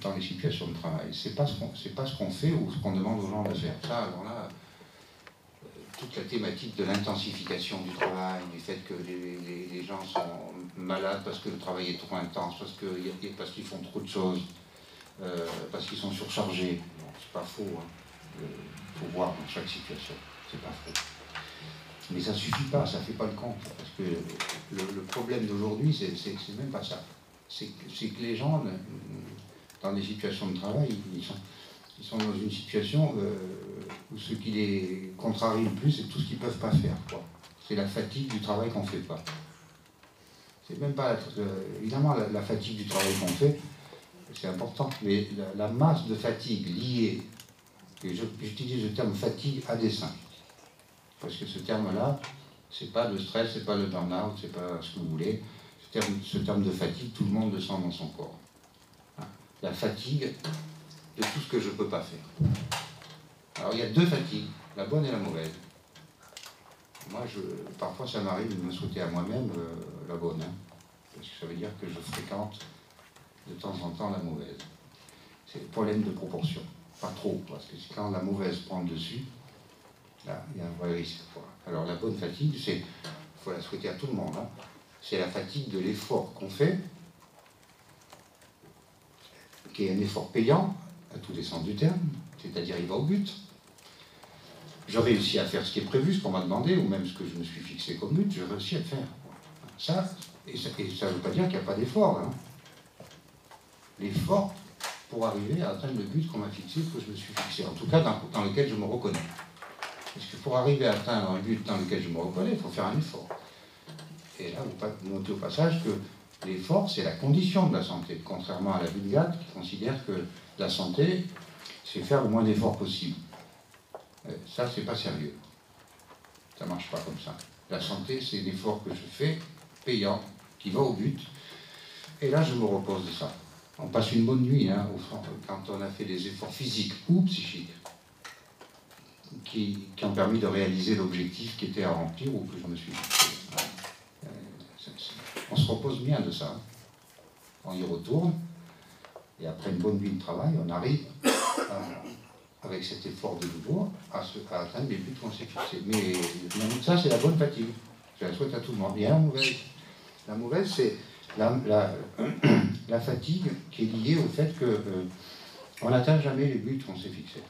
dans les situations de travail, c'est pas ce qu'on fait ou ce qu'on demande aux gens de faire. Ça, alors là, toute la thématique de l'intensification du travail, du fait que les gens sont malades parce que le travail est trop intense, parce qu'ils font trop de choses, parce qu'ils sont surchargés. C'est pas faux, hein. Il faut voir dans chaque situation, c'est pas faux. Mais ça suffit pas, ça fait pas le compte, parce que le problème d'aujourd'hui, c'est même pas ça. C'est que les gens, dans des situations de travail, ils sont dans une situation où ce qui les contrarie le plus, c'est tout ce qu'ils ne peuvent pas faire. C'est la fatigue du travail qu'on ne fait pas. C'est même pas... évidemment, la fatigue du travail qu'on fait, c'est important, mais la masse de fatigue liée, et j'utilise le terme fatigue à dessein, parce que ce terme-là, c'est pas le stress, c'est pas le burn-out, c'est pas ce que vous voulez. Ce terme de fatigue, tout le monde le sent dans son corps. La fatigue de tout ce que je ne peux pas faire. Alors il y a deux fatigues, la bonne et la mauvaise. Moi, parfois ça m'arrive de me souhaiter à moi-même la bonne, hein, parce que ça veut dire que je fréquente de temps en temps la mauvaise. C'est le problème de proportion, pas trop, parce que quand la mauvaise prend le dessus, là, il y a un vrai risque. Alors la bonne fatigue, il faut la souhaiter à tout le monde, hein. C'est la fatigue de l'effort qu'on fait, qui est un effort payant, à tous les sens du terme, c'est-à-dire il va au but. Je réussis à faire ce qui est prévu, ce qu'on m'a demandé, ou même ce que je me suis fixé comme but, je réussis à le faire. Ça ne veut pas dire qu'il n'y a pas d'effort. Hein. L'effort pour arriver à atteindre le but qu'on m'a fixé, que je me suis fixé, en tout cas dans lequel je me reconnais. Parce que pour arriver à atteindre un but dans lequel je me reconnais, il faut faire un effort. Et là, vous notez au passage que l'effort, c'est la condition de la santé, contrairement à la Vulgate qui considère que la santé, c'est faire le moins d'efforts possible. Ça, c'est pas sérieux. Ça marche pas comme ça. La santé, c'est l'effort que je fais, payant, qui va au but. Et là, je me repose de ça. On passe une bonne nuit, hein, au fond, quand on a fait des efforts physiques ou psychiques qui ont permis de réaliser l'objectif qui était à remplir ou que je me suis fixé. On se repose bien de ça. On y retourne, et après une bonne nuit de travail, on arrive, avec cet effort de nouveau, à atteindre les buts qu'on s'est fixés. Mais ça, c'est la bonne fatigue. Je la souhaite à tout le monde. Il y a la mauvaise. La mauvaise, c'est la fatigue qui est liée au fait qu'on n'atteint jamais les buts qu'on s'est fixés.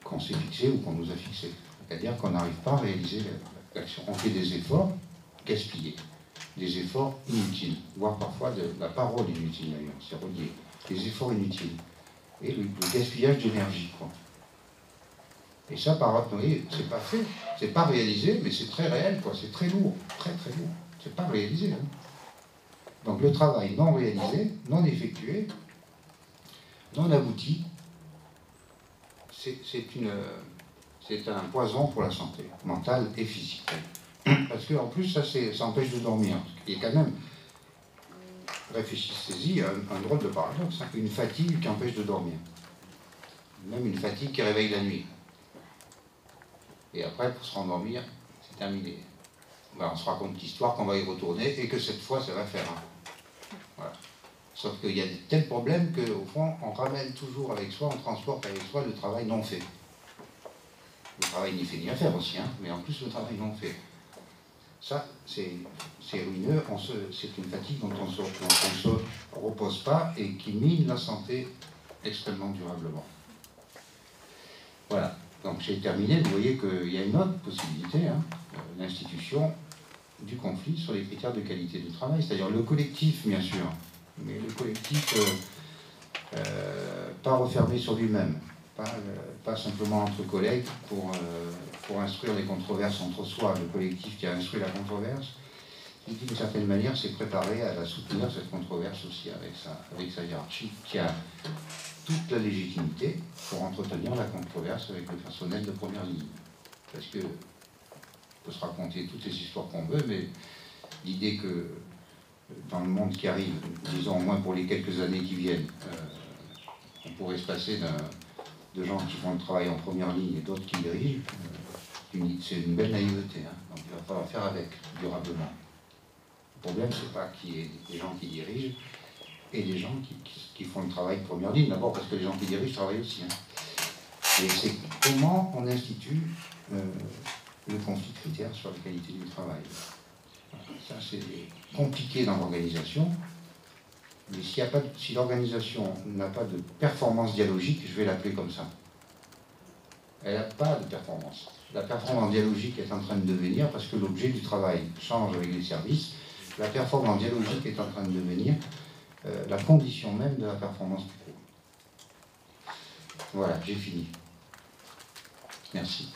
Qu'on s'est fixés ou qu'on nous a fixés. C'est-à-dire qu'on n'arrive pas à réaliser l'action. On fait des efforts gaspillés, des efforts inutiles, voire parfois de la parole inutile d'ailleurs, c'est relié, des efforts inutiles. Et le gaspillage d'énergie, quoi. Et ça, par oui, c'est pas fait, c'est pas réalisé, mais c'est très réel, quoi, c'est très lourd, très très lourd. C'est pas réalisé. Hein. Donc le travail non réalisé, non effectué, non abouti, c'est un poison pour la santé mentale et physique. Parce qu'en plus, ça empêche de dormir. Il y a quand même, réfléchissez-y, un drôle de paradoxe, hein, une fatigue qui empêche de dormir. Même une fatigue qui réveille la nuit. Et après, pour se rendormir, c'est terminé. Ben, on se raconte l'histoire qu'on va y retourner et que cette fois, ça va faire. Hein. Voilà. Sauf qu'il y a de tels problèmes qu'au fond, on ramène toujours avec soi, on transporte avec soi le travail non fait. Le travail ni fait ni à faire aussi, hein, mais en plus le travail non fait. Ça, c'est ruineux, c'est une fatigue dont on ne se repose pas et qui mine la santé extrêmement durablement. Voilà, donc j'ai terminé, vous voyez qu'il y a une autre possibilité, hein, l'institution du conflit sur les critères de qualité du travail, c'est-à-dire le collectif, bien sûr, mais le collectif pas refermé sur lui-même, pas simplement entre collègues pour instruire les controverses entre soi. Le collectif qui a instruit la controverse, il d'une certaine manière s'est préparé à la soutenir, cette controverse aussi, avec sa hiérarchie, qui a toute la légitimité pour entretenir la controverse avec le personnel de première ligne. Parce que on peut se raconter toutes les histoires qu'on veut, mais l'idée que dans le monde qui arrive, disons au moins pour les quelques années qui viennent, on pourrait se passer de gens qui font le travail en première ligne et d'autres qui dirigent, c'est une belle naïveté. Hein. Donc il va falloir faire avec, durablement. Le problème, c'est pas qu'il y ait des gens qui dirigent et des gens qui font le travail de première ligne. D'abord parce que les gens qui dirigent travaillent aussi. Hein. Et c'est comment on institue le conflit de critères sur la qualité du travail. Ça, c'est compliqué dans l'organisation. Mais si l'organisation n'a pas de performance dialogique, je vais l'appeler comme ça. Elle n'a pas de performance. La performance dialogique est en train de devenir, parce que l'objet du travail change avec les services, la performance dialogique est en train de devenir la condition même de la performance du groupe. Voilà, j'ai fini. Merci.